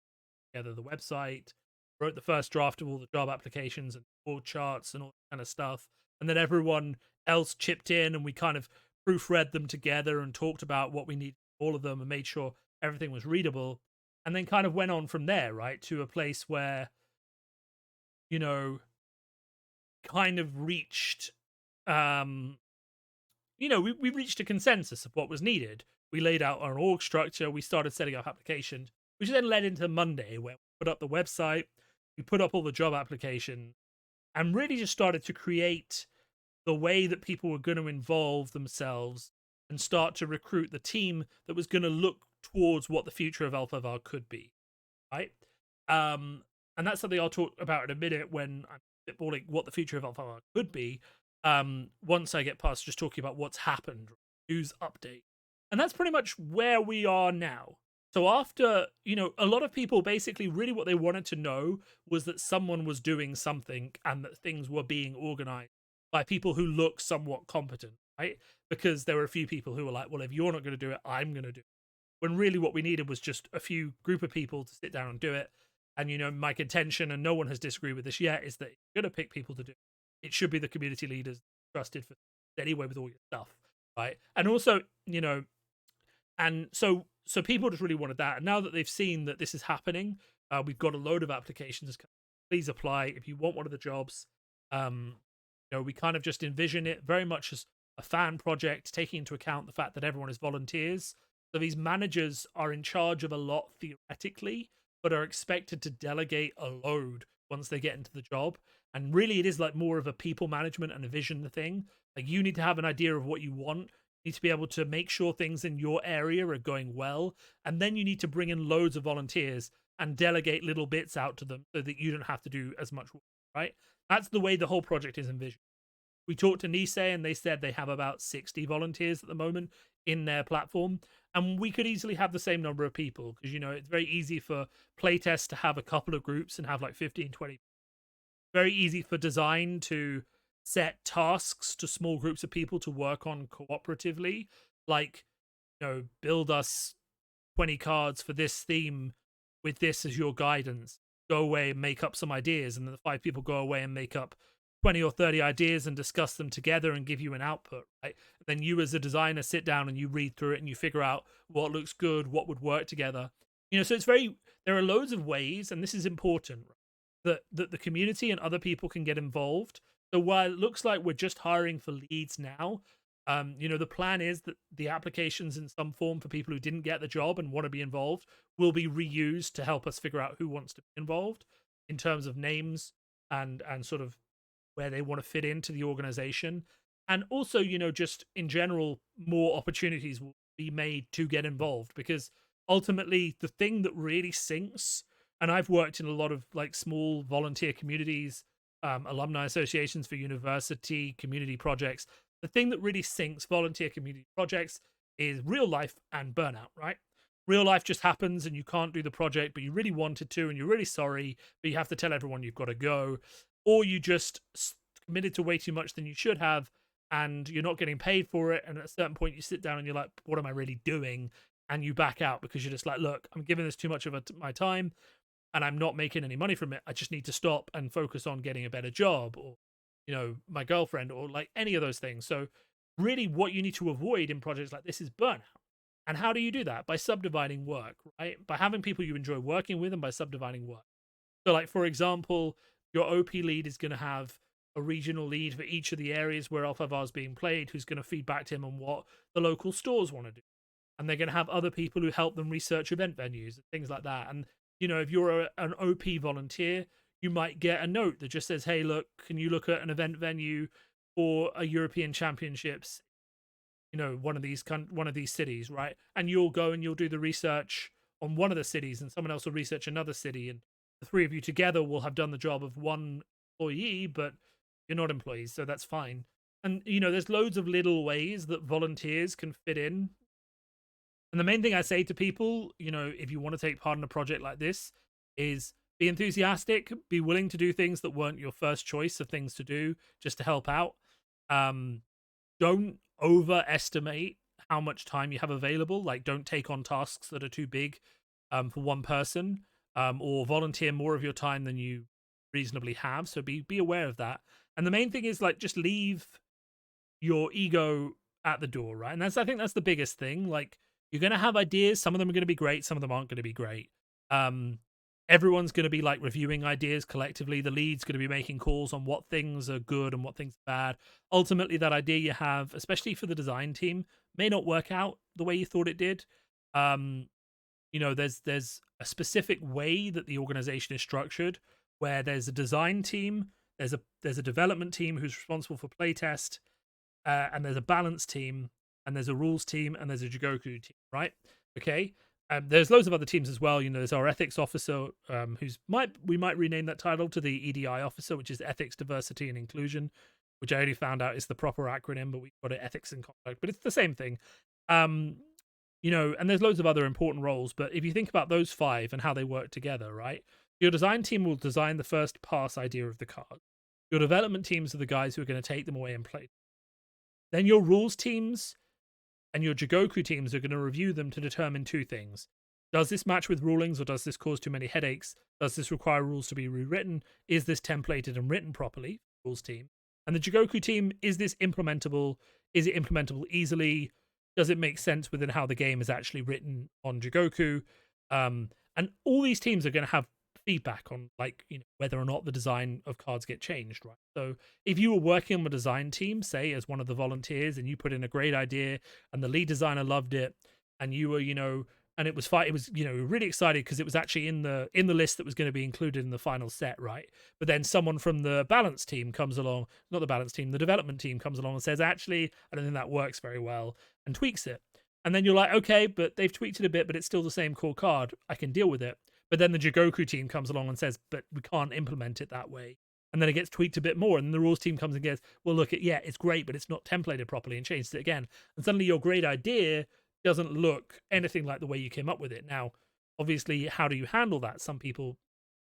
together the website, wrote the first draft of all the job applications and org charts and all that kind of stuff, and then everyone else chipped in and we kind of proofread them together and talked about what we need all of them and made sure everything was readable, and then kind of went on from there, right, to a place where you know kind of reached we reached a consensus of what was needed. We laid out our org structure. We started setting up applications, which then led into Monday, where we put up the website, we put up all the job applications, and really just started to create the way that people were going to involve themselves and start to recruit the team that was going to look towards what the future of L5R could be, right? And that's something I'll talk about in a minute when I'm spitballing what the future of L5R could be. Once I get past just talking about what's happened, news update. And that's pretty much where we are now. So after, a lot of people basically really what they wanted to know was that someone was doing something and that things were being organized by people who look somewhat competent, right? Because there were a few people who were like, well, if you're not going to do it, I'm going to do it. When really what we needed was just a few group of people to sit down and do it. And, my contention, and no one has disagreed with this yet, is that you're going to pick people to do it. It should be the community leaders trusted for anyway with all your stuff, right? And also, and so people just really wanted that. And now that they've seen that this is happening, we've got a load of applications. Please apply if you want one of the jobs. We kind of just envision it very much as a fan project, taking into account the fact that everyone is volunteers. So these managers are in charge of a lot theoretically, but are expected to delegate a load once they get into the job. And really, it is like more of a people management and a vision thing. Like, you need to have an idea of what you want. You need to be able to make sure things in your area are going well. And then you need to bring in loads of volunteers and delegate little bits out to them so that you don't have to do as much work, right? That's the way the whole project is envisioned. We talked to Nisei and they said they have about 60 volunteers at the moment in their platform. And we could easily have the same number of people because, it's very easy for playtests to have a couple of groups and have like 15, 20. Very easy for design to set tasks to small groups of people to work on cooperatively. Like, build us 20 cards for this theme with this as your guidance. Go away and make up some ideas. And then the 5 people go away and make up 20 or 30 ideas and discuss them together and give you an output, right? Then you as a designer sit down and you read through it and you figure out what looks good, what would work together. So there are loads of ways, and this is important, that the community and other people can get involved. So while it looks like we're just hiring for leads now, the plan is that the applications in some form for people who didn't get the job and want to be involved will be reused to help us figure out who wants to be involved in terms of names and sort of where they want to fit into the organization. And also, just in general, more opportunities will be made to get involved, because ultimately the thing that really sinks, and I've worked in a lot of like small volunteer communities, alumni associations for university community projects. The thing that really sinks volunteer community projects is real life and burnout, right? Real life just happens and you can't do the project, but you really wanted to and you're really sorry, but you have to tell everyone you've got to go. Or you just committed to way too much than you should have and you're not getting paid for it. And at a certain point you sit down and you're like, what am I really doing? And you back out because you're just like, look, I'm giving this too much of my time and I'm not making any money from it. I just need to stop and focus on getting a better job or, my girlfriend or like any of those things. So really what you need to avoid in projects like this is burnout. And how do you do that? By subdividing work, right? By having people you enjoy working with and by subdividing work. So like, for example, your OP lead is going to have a regional lead for each of the areas where L5R is being played, who's going to feed back to him on what the local stores want to do. And they're going to have other people who help them research event venues and things like that. And, if you're an OP volunteer, you might get a note that just says, hey, look, can you look at an event venue for a European Championships, one of these cities, right? And you'll go and you'll do the research on one of the cities, and someone else will research another city, and the three of you together will have done the job of one employee, but you're not employees, so that's fine. And there's loads of little ways that volunteers can fit in. And the main thing I say to people, if you want to take part in a project like this, is be enthusiastic, be willing to do things that weren't your first choice of things to do just to help out. Don't overestimate how much time you have available. Like, don't take on tasks that are too big for one person, or volunteer more of your time than you reasonably have. So be aware of that. And the main thing is, like, just leave your ego at the door, right? And I think that's the biggest thing. Like, you're going to have ideas. Some of them are going to be great. Some of them aren't going to be great. Everyone's going to be like reviewing ideas collectively. The lead's going to be making calls on what things are good and what things are bad. Ultimately, that idea you have, especially for the design team, may not work out the way you thought it did. There's a specific way that the organization is structured, where there's a design team, there's a development team who's responsible for playtest, and there's a balance team, and there's a rules team, and there's a Jigoku team, right? Okay. There's loads of other teams as well. There's our ethics officer, we might rename that title to the EDI officer, which is ethics, diversity, and inclusion, which I only found out is the proper acronym, but we've got it ethics and conduct, but it's the same thing. And there's loads of other important roles, but if you think about those 5 and how they work together, right? Your design team will design the first pass idea of the card. Your development teams are the guys who are going to take them away and play. Then your rules teams and your Jigoku teams are going to review them to determine 2 things. Does this match with rulings, or does this cause too many headaches? Does this require rules to be rewritten? Is this templated and written properly? Rules team. And the Jigoku team, is this implementable? Is it implementable easily? Does it make sense within how the game is actually written on Jigoku? And all these teams are going to have feedback on, like, whether or not the design of cards get changed, right? So if you were working on a design team, say as one of the volunteers, and you put in a great idea and the lead designer loved it, and you were and it was really excited because it was actually in the list that was going to be included in the final set, right? But then someone from the balance team comes along, not the balance team, the development team comes along and says, actually, I don't think that works very well, and tweaks it. And then you're like, okay, but they've tweaked it a bit, but it's still the same core card. I can deal with it. But then the Jigoku team comes along and says, but we can't implement it that way. And then it gets tweaked a bit more. And then the rules team comes and goes, well, look, it's great, but it's not templated properly, and changes it again. And suddenly your great idea doesn't look anything like the way you came up with it. Now, obviously, how do you handle that? Some people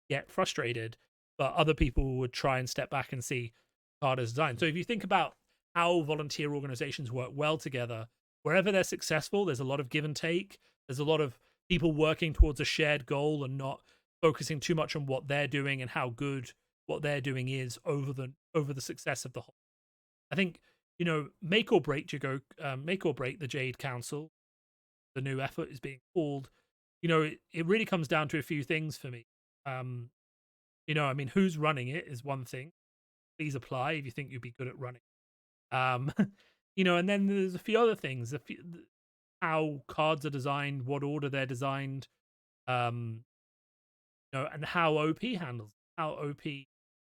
get frustrated, but other people would try and step back and see card as design. So if you think about how volunteer organizations work well together, wherever they're successful, there's a lot of give and take. There's a lot of people working towards a shared goal and not focusing too much on what they're doing and how good what they're doing is over the success of the whole. I think make or break the Jade Council, the new effort is being called. It really comes down to a few things for me. Who's running it is one thing. Please apply if you think you'd be good at running. And then there's a few other things. How cards are designed, what order they're designed, and how OP handles how OP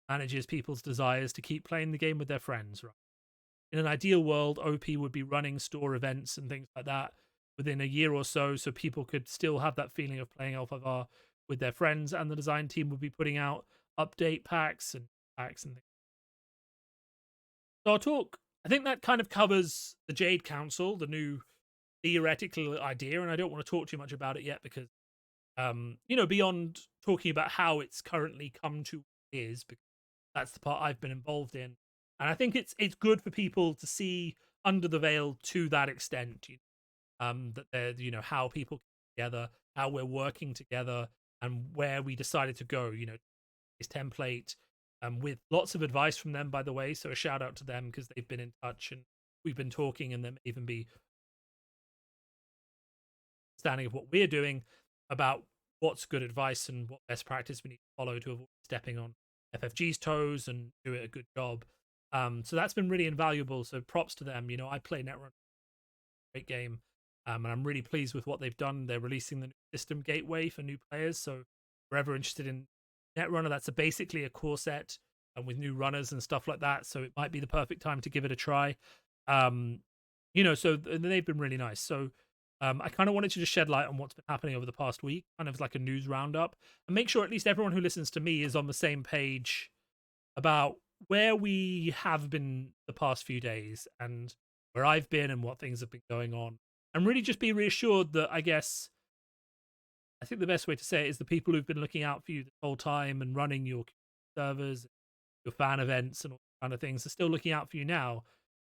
manages people's desires to keep playing the game with their friends, right? In an ideal world, OP would be running store events and things like that within a year or so people could still have that feeling of playing L5R with their friends, and the design team would be putting out update packs and things. So I think that kind of covers the Jade Council, the new theoretical idea, and I don't want to talk too much about it yet because beyond talking about how it's currently come to is, because that's the part I've been involved in, and I think it's good for people to see under the veil to that extent, that they're how people come together, how we're working together, and where we decided to go. This template, with lots of advice from them, by the way, so a shout out to them because they've been in touch and we've been talking, and there may even be understanding of what we're doing about what's good advice and what best practice we need to follow to avoid stepping on FFG's toes and do it a good job. So that's been really invaluable. So props to them. I play Netrunner, great game, and I'm really pleased with what they've done. They're releasing the new system gateway for new players. So if you're ever interested in Netrunner, that's basically a core set with new runners and stuff like that. So it might be the perfect time to give it a try. So they've been really nice. So I kind of wanted to just shed light on what's been happening over the past week, kind of like a news roundup, and make sure at least everyone who listens to me is on the same page about where we have been the past few days and where I've been and what things have been going on. And really just be reassured that I think the best way to say it is the people who've been looking out for you the whole time and running your servers, your fan events, and all kind of things are still looking out for you now.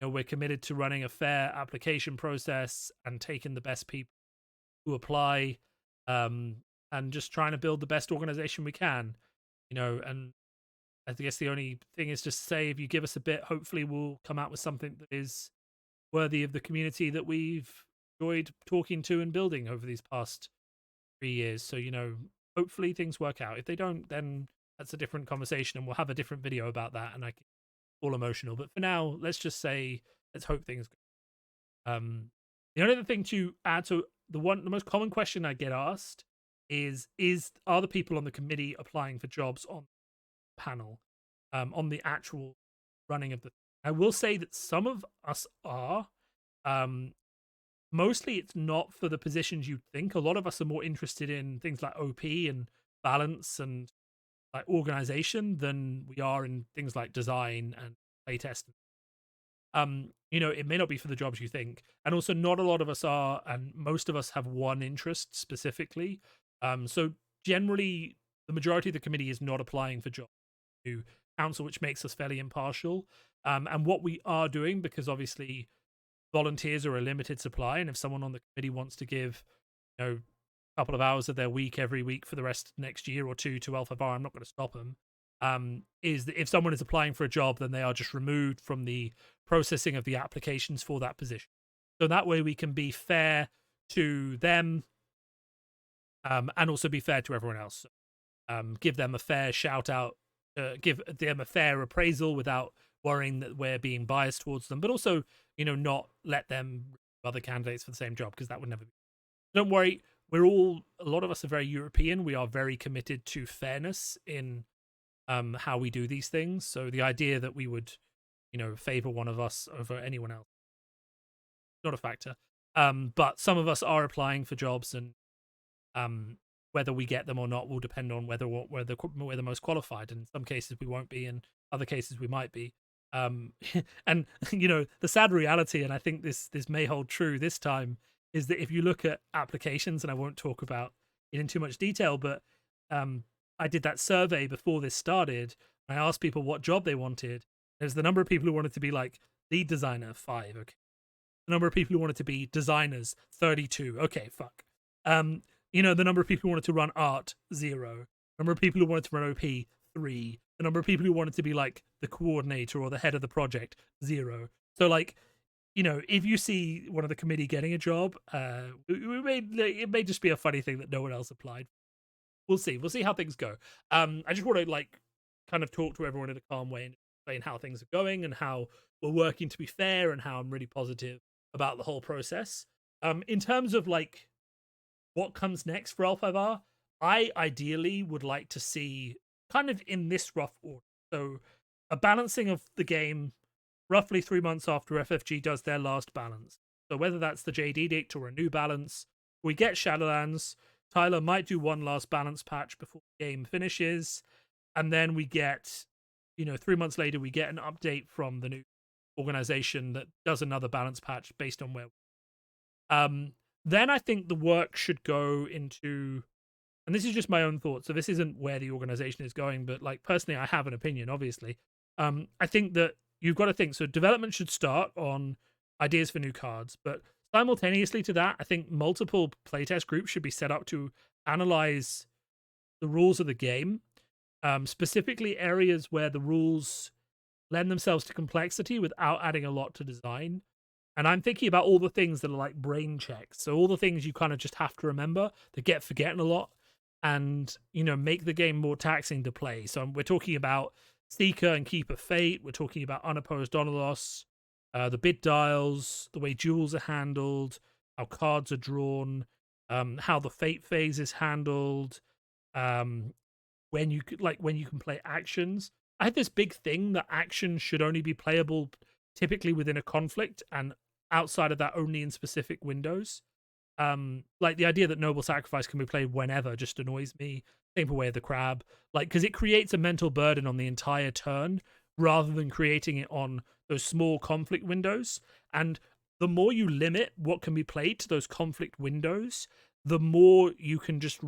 You know, we're committed to running a fair application process and taking the best people who apply, um, and just trying to build the best organization we can. You know, and I guess the only thing is just to say if you give us a bit, hopefully we'll come out with something that is worthy of the community that we've enjoyed talking to and building over these past 3 years. So, you know, hopefully things work out. If they don't, then that's a different conversation and we'll have a different video about that and I can all emotional. But for now, let's just say let's hope things go. The only other thing to add, so the most common question I get asked is are the people on the committee applying for jobs on the panel, on the actual running of the I will say that some of us are. Mostly it's not for the positions you'd think. A lot of us are more interested in things like OP and balance and like organization than we are in things like design and playtest. You know, it may not be for the jobs you think, and also not a lot of us are, and most of us have one interest specifically. So generally, the majority of the committee is not applying for jobs to council, which makes us fairly impartial. And what we are doing, because obviously volunteers are a limited supply, and if someone on the committee wants to give, you know, a couple of hours of their week every week for the rest of next year or two to L5R, I'm not going to stop them. Is that if someone is applying for a job, then they are just removed from the processing of the applications for that position. So that way we can be fair to them, and also be fair to everyone else. Give them a fair shout out, give them a fair appraisal without worrying that we're being biased towards them, but also, you know, not let them other candidates for the same job because that would never be. Don't worry, a lot of us are very European. We are very committed to fairness in how we do these things. So the idea that we would, you know, favor one of us over anyone else, not a factor. But some of us are applying for jobs, and whether we get them or not will depend on whether we're the most qualified. In some cases we won't be, in other cases we might be. And you know, the sad reality, and I think this may hold true this time, is that if you look at applications, and I won't talk about it in too much detail, but I did that survey before this started. I asked people what job they wanted. There's the number of people who wanted to be like lead designer, 5. Okay. The number of people who wanted to be designers, 32. Okay, fuck. You know, the number of people who wanted to run art, 0. The number of people who wanted to run OP, 3. The number of people who wanted to be like the coordinator or the head of the project, 0. So like, you know, if you see one of the committee getting a job, it may just be a funny thing that no one else applied. We'll see how things go. I just want to like kind of talk to everyone in a calm way and explain how things are going and how we're working to be fair and how I'm really positive about the whole process. In terms of like what comes next for L5R, I ideally would like to see kind of in this rough order. So a balancing of the game roughly 3 months after FFG does their last balance. So whether that's the Jade Edict or a new balance, we get Shadowlands. Tyler might do one last balance patch before the game finishes, and then we get, you know, 3 months later we get an update from the new organization that does another balance patch based on where. Then I think the work should go into, and this is just my own thoughts, so this isn't where the organization is going, but like personally I have an opinion, obviously. I think that you've got to think, so development should start on ideas for new cards, but simultaneously to that, I think multiple playtest groups should be set up to analyze the rules of the game, specifically areas where the rules lend themselves to complexity without adding a lot to design. And I'm thinking about all the things that are like brain checks. So all the things you kind of just have to remember that get forgotten a lot and, you know, make the game more taxing to play. So we're talking about Seeker and Keeper Fate. We're talking about Unopposed Donalos, the bid dials, the way duels are handled, how cards are drawn, how the fate phase is handled, when you can play actions. I had this big thing that actions should only be playable typically within a conflict and outside of that only in specific windows. Like the idea that Noble Sacrifice can be played whenever just annoys me. Same for Way of the Crab, like because it creates a mental burden on the entire turn rather than creating it on those small conflict windows. And the more you limit what can be played to those conflict windows, the more you can just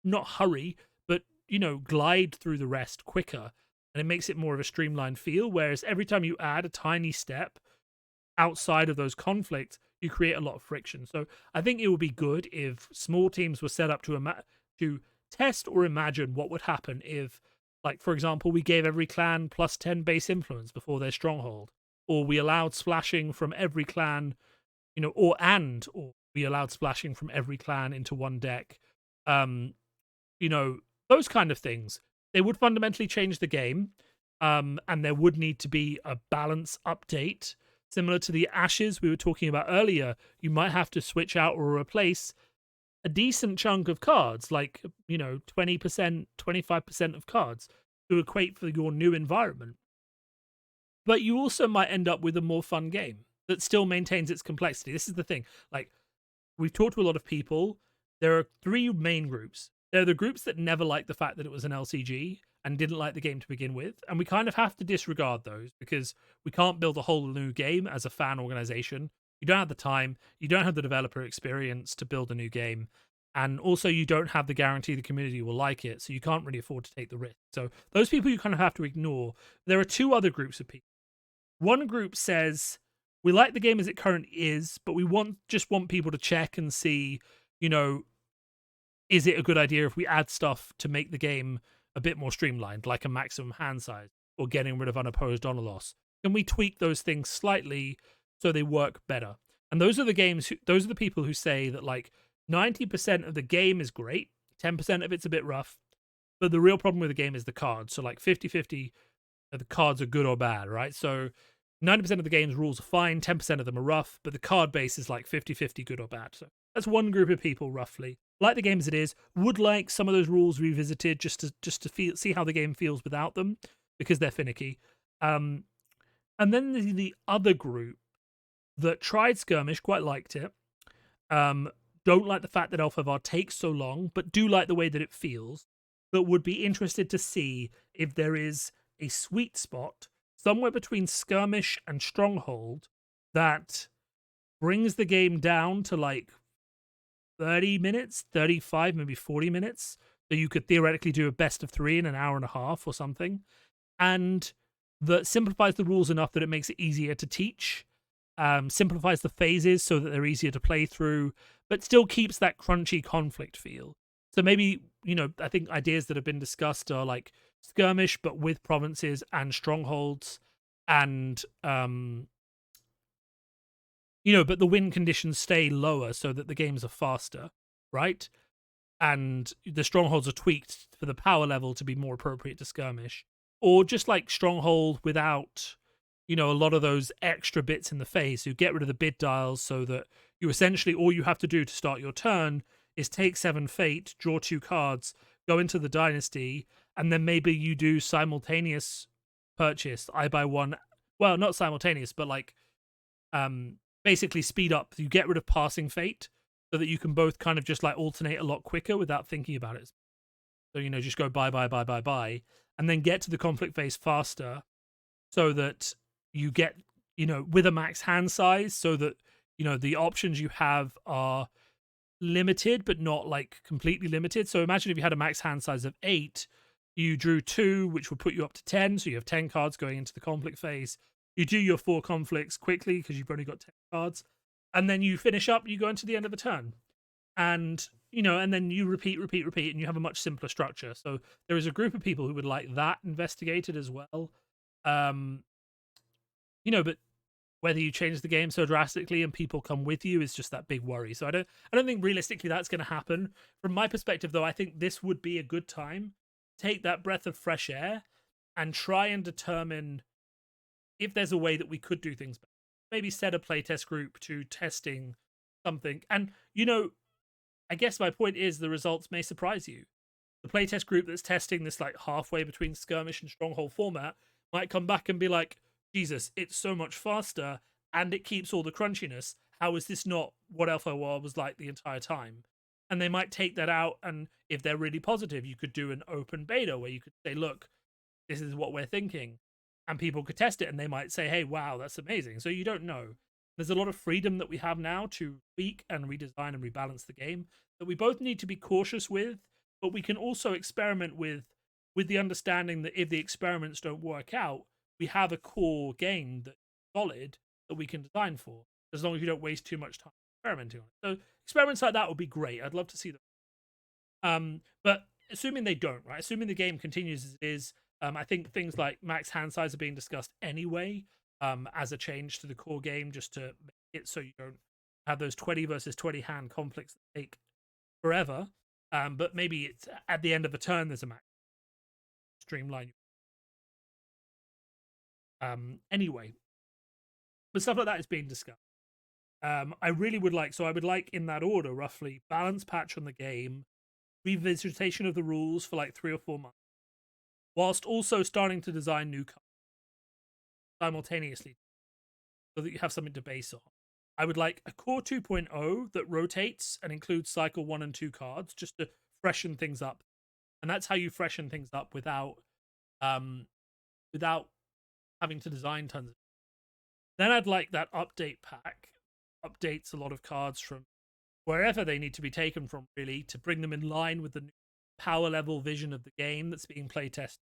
not hurry, but glide through the rest quicker. And it makes it more of a streamlined feel. Whereas every time you add a tiny step outside of those conflicts, you create a lot of friction. So I think it would be good if small teams were set up to test or imagine what would happen if, like, for example, we gave every clan +10 base influence before their stronghold, or we allowed splashing from every clan, or we allowed splashing from every clan into one deck. Um, those kind of things. They would fundamentally change the game, and there would need to be a balance update. Similar to the Ashes we were talking about earlier, you might have to switch out or replace a decent chunk of cards, like 20%, 25% of cards to equate for your new environment. But you also might end up with a more fun game that still maintains its complexity. This is the thing. Like, we've talked to a lot of people. There are three main groups. There are the groups that never liked the fact that it was an LCG and didn't like the game to begin with. And we kind of have to disregard those because we can't build a whole new game as a fan organization. You don't have the time. You don't have the developer experience to build a new game. And also, you don't have the guarantee the community will like it. So you can't really afford to take the risk. So those people you kind of have to ignore. There are two other groups of people. One group says, we like the game as it currently is, but we just want people to check and see, is it a good idea if we add stuff to make the game a bit more streamlined, like a maximum hand size or getting rid of unopposed honor loss? Can we tweak those things slightly so they work better? And those are the people who say that like 90% of the game is great, 10% of it's a bit rough, but the real problem with the game is the cards. So like 50-50, the cards are good or bad, right? So 90% of the game's rules are fine, 10% of them are rough, but the card base is like 50-50 good or bad. So that's one group of people roughly. Like the game as it is, would like some of those rules revisited just to see how the game feels without them, because they're finicky. And then the other group that tried Skirmish, quite liked it. Don't like the fact that L5R takes so long, but do like the way that it feels. But would be interested to see if there is a sweet spot somewhere between Skirmish and Stronghold that brings the game down to like 30 minutes, 35, maybe 40 minutes. So you could theoretically do a best of 3 in an hour and a half or something. And that simplifies the rules enough that it makes it easier to teach. Simplifies the phases so that they're easier to play through, but still keeps that crunchy conflict feel. So maybe, I think ideas that have been discussed are like Skirmish, but with provinces and strongholds, and but the win conditions stay lower so that the games are faster, right? And the strongholds are tweaked for the power level to be more appropriate to Skirmish, or just like Stronghold without a lot of those extra bits in the phase. You get rid of the bid dials so that you essentially, all you have to do to start your turn is take 7 fate, draw 2 cards, go into the dynasty, and then maybe you do simultaneous purchase. I buy one. Well, not simultaneous, but like basically speed up. You get rid of passing fate so that you can both kind of just like alternate a lot quicker without thinking about it. So, just go buy, and then get to the conflict phase faster so that you get, with a max hand size, so that, the options you have are limited, but not like completely limited. So imagine if you had a max hand size of 8, you drew 2, which would put you up to 10. So you have 10 cards going into the conflict phase. You do your 4 conflicts quickly because you've only got 10 cards. And then you finish up, you go into the end of the turn. And, and then you repeat, and you have a much simpler structure. So there is a group of people who would like that investigated as well. But whether you change the game so drastically and people come with you is just that big worry. So I don't think realistically that's going to happen. From my perspective, though, I think this would be a good time. Take that breath of fresh air and try and determine if there's a way that we could do things better. Maybe set a playtest group to testing something. And, I guess my point is the results may surprise you. The playtest group that's testing this like halfway between Skirmish and Stronghold format might come back and be like, Jesus, it's so much faster and it keeps all the crunchiness. how is this not what L5R was like the entire time? And they might take that out, and if they're really positive, you could do an open beta where you could say, look, this is what we're thinking, and people could test it, and they might say, hey, wow, that's amazing. So you don't know. There's a lot of freedom that we have now to tweak and redesign and rebalance the game that we both need to be cautious with, but we can also experiment with the understanding that if the experiments don't work out, we have a core game that's solid that we can design for, as long as you don't waste too much time experimenting on it. So experiments like that would be great. I'd love to see them. But assuming they don't, right? Assuming the game continues as it is, I think things like max hand size are being discussed anyway, as a change to the core game, just to make it so you don't have those 20 versus 20 hand conflicts that take forever. But maybe it's at the end of a turn there's a max streamline. Anyway, but stuff like that is being discussed. I really would like, so I would like in that order, roughly, balance patch on the game, revisitation of the rules for like 3 or 4 months, whilst also starting to design new cards simultaneously, so that you have something to base on. I would like a core 2.0 that rotates and includes cycle 1 and 2 cards, just to freshen things up. And that's how you freshen things up without having to design tons of. Then I'd like that update pack, updates a lot of cards from wherever they need to be taken from, really, to bring them in line with the power level vision of the game that's being playtested,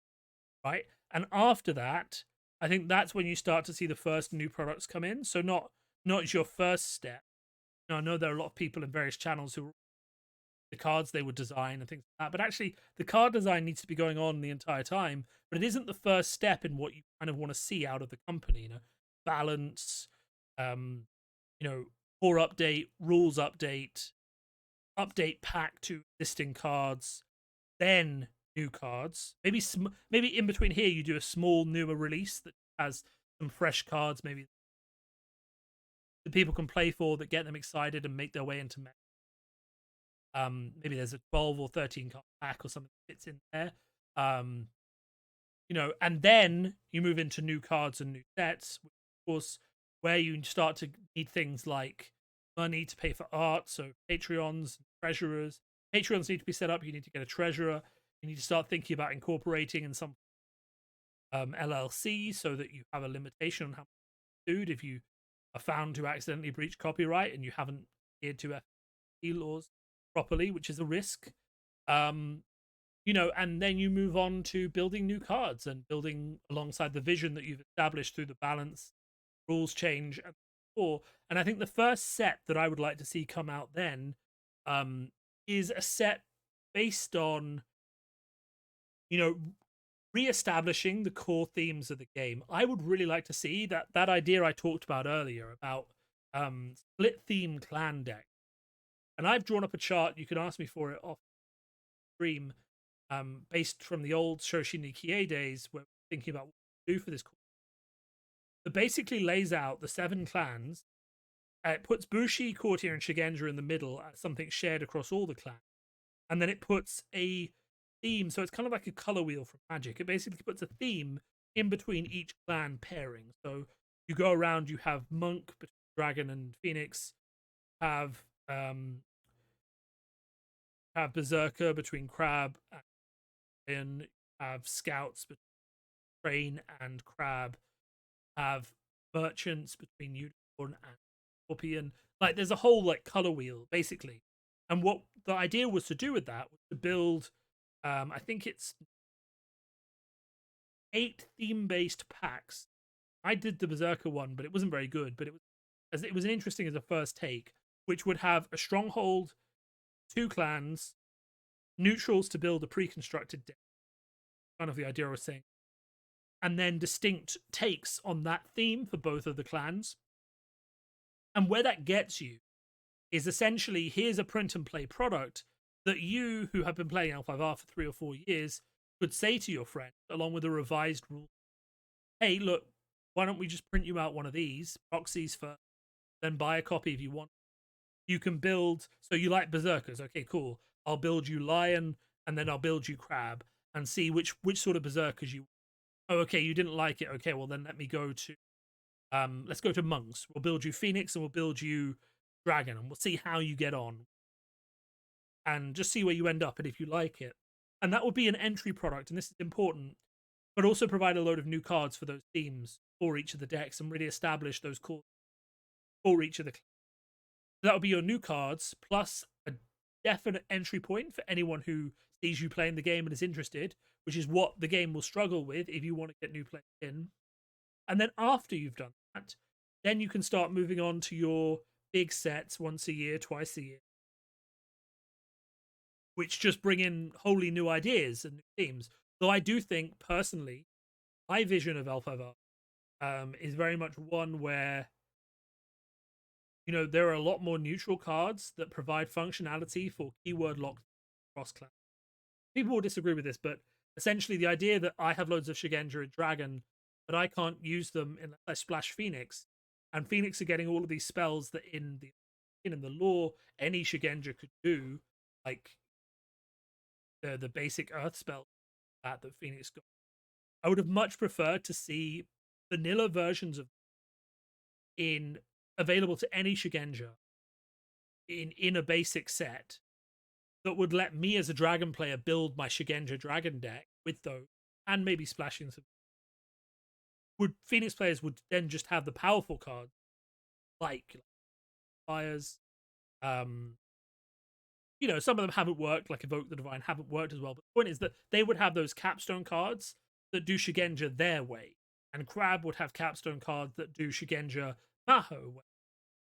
right? And after that, I think that's when you start to see the first new products come in. So not as your first step. Now, I know there are a lot of people in various channels who the cards they would design and things like that, but actually the card design needs to be going on the entire time, but it isn't the first step in what you kind of want to see out of the company. Balance, core update, rules update, update pack to existing cards, then new cards. Maybe in between here you do a small newer release that has some fresh cards, maybe that people can play for, that get them excited and make their way into meta. Maybe there's a 12 or 13 card pack or something that fits in there. And then you move into new cards and new sets, which, of course, where you start to need things like money to pay for art, so Patreons, treasurers. Patreons need to be set up. You need to get a treasurer. You need to start thinking about incorporating in some LLC, so that you have a limitation on how much sued if you are found to accidentally breach copyright and you haven't adhered to FTC laws properly, which is a risk. And then you move on to building new cards and building alongside the vision that you've established through the balance, rules change, and core. And I think the first set that I would like to see come out then is a set based on, re-establishing the core themes of the game. I would really like to see that idea I talked about earlier about split theme clan deck. And I've drawn up a chart. You can ask me for it off stream, based from the old Shoshi Nikie days, where we're thinking about what to do for this course. It basically lays out the 7 clans. It puts Bushi, Courtier, and Shigenja in the middle as something shared across all the clans. And then it puts a theme, so it's kind of like a color wheel from Magic. It basically puts a theme in between each clan pairing. So you go around, you have Monk between Dragon and Phoenix, have Berserker between Crab and Lion, have Scouts between Train and Crab, have Merchants between Unicorn and Scorpion. Like, there's a whole color wheel basically. And what the idea was to do with that was to build, I think it's 8 theme-based packs. I did the Berserker one, but it wasn't very good. But it was interesting as a first take, which would have a stronghold, 2 clans, neutrals to build a pre-constructed deck. Kind of the idea I was saying. And then distinct takes on that theme for both of the clans. And where that gets you is essentially, here's a print and play product that you, who have been playing L5R for 3 or 4 years, could say to your friend, along with a revised rule, hey, look, why don't we just print you out one of these, proxies first, then buy a copy if you want. You can build, so you like Berserkers, okay, cool. I'll build you Lion, and then I'll build you Crab, and see which sort of Berserkers you. Oh, okay, you didn't like it. Okay, well then let me go to let's go to monks. We'll build you Phoenix and we'll build you Dragon, and we'll see how you get on and just see where you end up and if you like it. And that would be an entry product, and this is important, but also provide a load of new cards for those themes for each of the decks and really establish those cores for each of the. That would be your new cards plus a definite entry point for anyone who sees you playing the game and is interested, which is what the game will struggle with if you want to get new players in. And then after you've done that, then you can start moving on to your big sets once a year, twice a year, which just bring in wholly new ideas and new themes. Though I do think, personally, my vision of L5R is very much one where, you know, there are a lot more neutral cards that provide functionality for keyword locked cross class. People will disagree with this, but essentially the idea that I have loads of Shigenja and Dragon, but I can't use them unless I splash Phoenix, and Phoenix are getting all of these spells that in the lore any Shigenja could do, like the basic Earth spell that Phoenix got. I would have much preferred to see vanilla versions of in available to any Shigenja in a basic set that would let me as a Dragon player build my Shigenja Dragon deck with those, and maybe splashing some. Would Phoenix players would then just have the powerful cards like fires. You know, some of them haven't worked, like Evoke the Divine haven't worked as well. But the point is that they would have those capstone cards that do Shigenja their way, and Crab would have capstone cards that do Shigenja Maho way,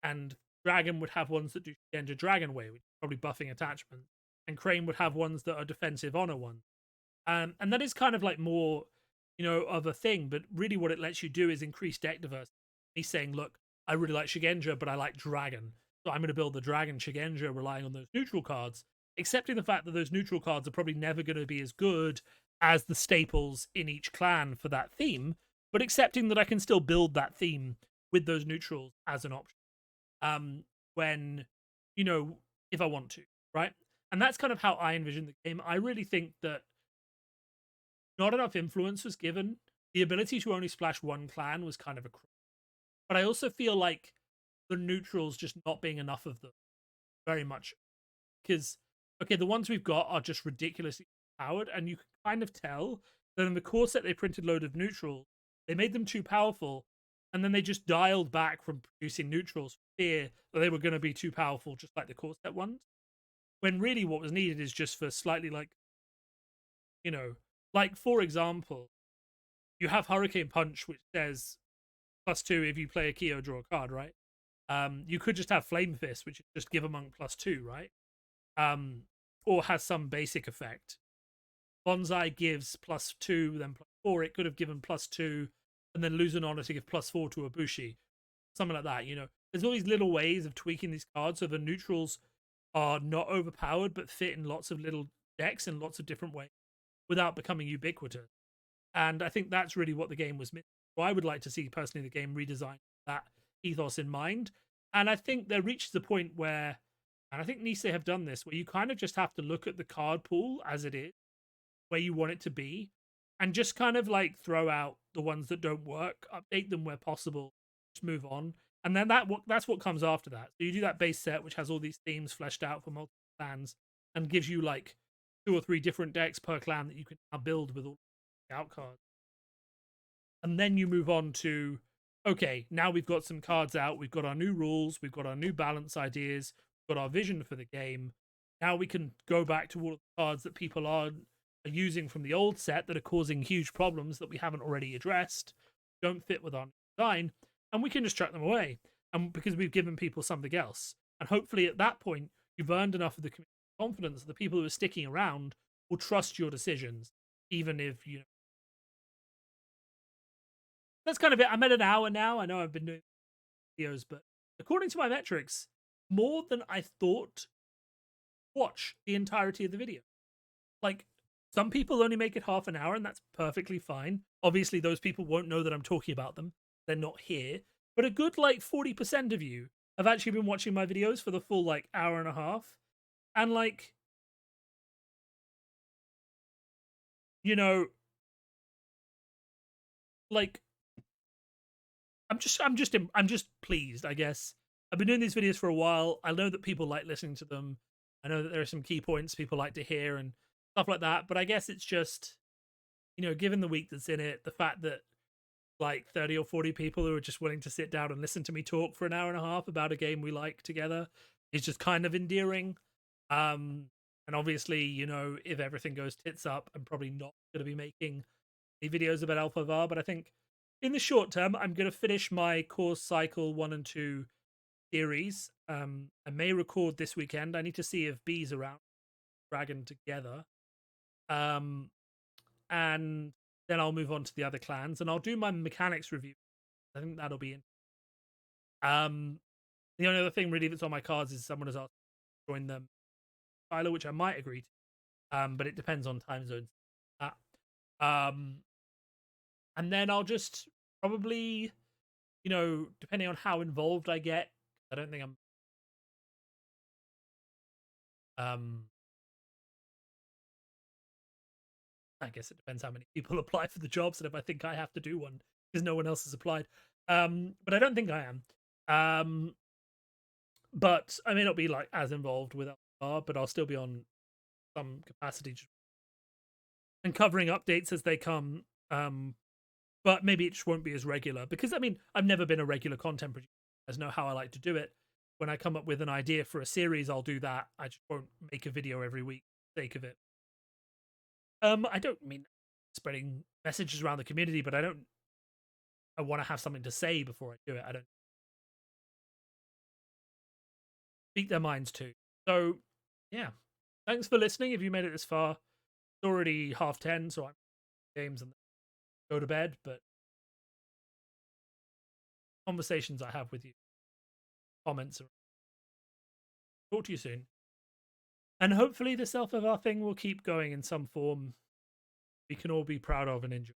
and Dragon would have ones that do Shigenja Dragon way, which is probably buffing attachment, and Crane would have ones that are defensive honor ones. And that is kind of like more, you know, of a thing, but really what it lets you do is increase deck diversity. Me saying, look, I really like Shigenja, but I like Dragon. So I'm going to build the Dragon Shigenja relying on those neutral cards, accepting the fact that those neutral cards are probably never going to be as good as the staples in each clan for that theme, but accepting that I can still build that theme with those neutrals as an option. When, you know, if I want to, right? And that's kind of how I envision the game. I really think that not enough influence was given. The ability to only splash one clan was kind of a crime. But I also feel like the neutrals just not being enough of them very much. Because, okay, the ones we've got are just ridiculously powered, and you can kind of tell that in the core set they printed load of neutrals. They made them too powerful, and then they just dialed back from producing neutrals for fear that they were going to be too powerful, just like the core set ones. When really what was needed is just for slightly like, you know, like for example, you have Hurricane Punch, which says +2 if you play a key or draw a card, right? You could just have Flame Fist, which is just give a monk +2, right? Or has some basic effect. Bonsai gives +2, then +4. It could have given +2, and then lose an honor to give +4 to a Bushi. Something like that, you know. There's all these little ways of tweaking these cards so the neutrals are not overpowered, but fit in lots of little decks in lots of different ways without becoming ubiquitous. And I think that's really what the game was missing. So I would like to see personally the game redesign that ethos in mind. And I think there reaches a point where, and I think Nisei have done this, where you kind of just have to look at the card pool as it is, where you want it to be, and just kind of like throw out the ones that don't work, update them where possible, just move on. And then that's what comes after that. So you do that base set, which has all these themes fleshed out for multiple clans, and gives you like 2 or 3 different decks per clan that you can now build with all the out cards. And then you move on to, okay, now we've got some cards out, we've got our new rules, we've got our new balance ideas, we've got our vision for the game. Now we can go back to all of the cards that people are using from the old set that are causing huge problems that we haven't already addressed, don't fit with our design, and we can just chuck them away. And because we've given people something else. And hopefully at that point, you've earned enough of the confidence that the people who are sticking around will trust your decisions, even if, you know. That's kind of it. I'm at an hour now. I know I've been doing videos, but according to my metrics, more than I thought watch the entirety of the video. Like, some people only make it half an hour, and that's perfectly fine. Obviously, those people won't know that I'm talking about them. They're not here. But a good, like, 40% of you have actually been watching my videos for the full, like, hour and a half. And, like, you know, like, I'm just pleased, I guess. I've been doing these videos for a while. I know that people like listening to them. I know that there are some key points people like to hear and stuff like that. But I guess it's just, given the week that's in it, the fact that like 30 or 40 people who are just willing to sit down and listen to me talk for an hour and a half about a game we like together is just kind of endearing. And obviously, if everything goes tits up, I'm probably not going to be making any videos about L5R, but I think in the short term, I'm going to finish my course cycle 1 and 2 series. I may record this weekend. I need to see if B's around, Dragon together. And then I'll move on to the other clans and I'll do my mechanics review. I think that'll be in. The only other thing really that's on my cards is someone has asked to join them, Tyler, which I might agree to. But it depends on time zones. Um, and then I'll just probably, depending on how involved I get, I don't think I'm. Um, I guess it depends how many people apply for the jobs and if I think I have to do one because no one else has applied. But I don't think I am. But I may not be like as involved with LR, but I'll still be on some capacity and covering updates as they come. But maybe it just won't be as regular because I've never been a regular content producer. I know how I like to do it. When I come up with an idea for a series, I'll do that. I just won't make a video every week for the sake of it. I don't mean spreading messages around the community, but I want to have something to say before I do it. I don't speak their minds too. So yeah. Thanks for listening. If you made it this far, it's already 10:30, so I'm games and go to bed, but conversations I have with you, comments, talk to you soon. And hopefully the L5R thing will keep going in some form we can all be proud of and enjoy.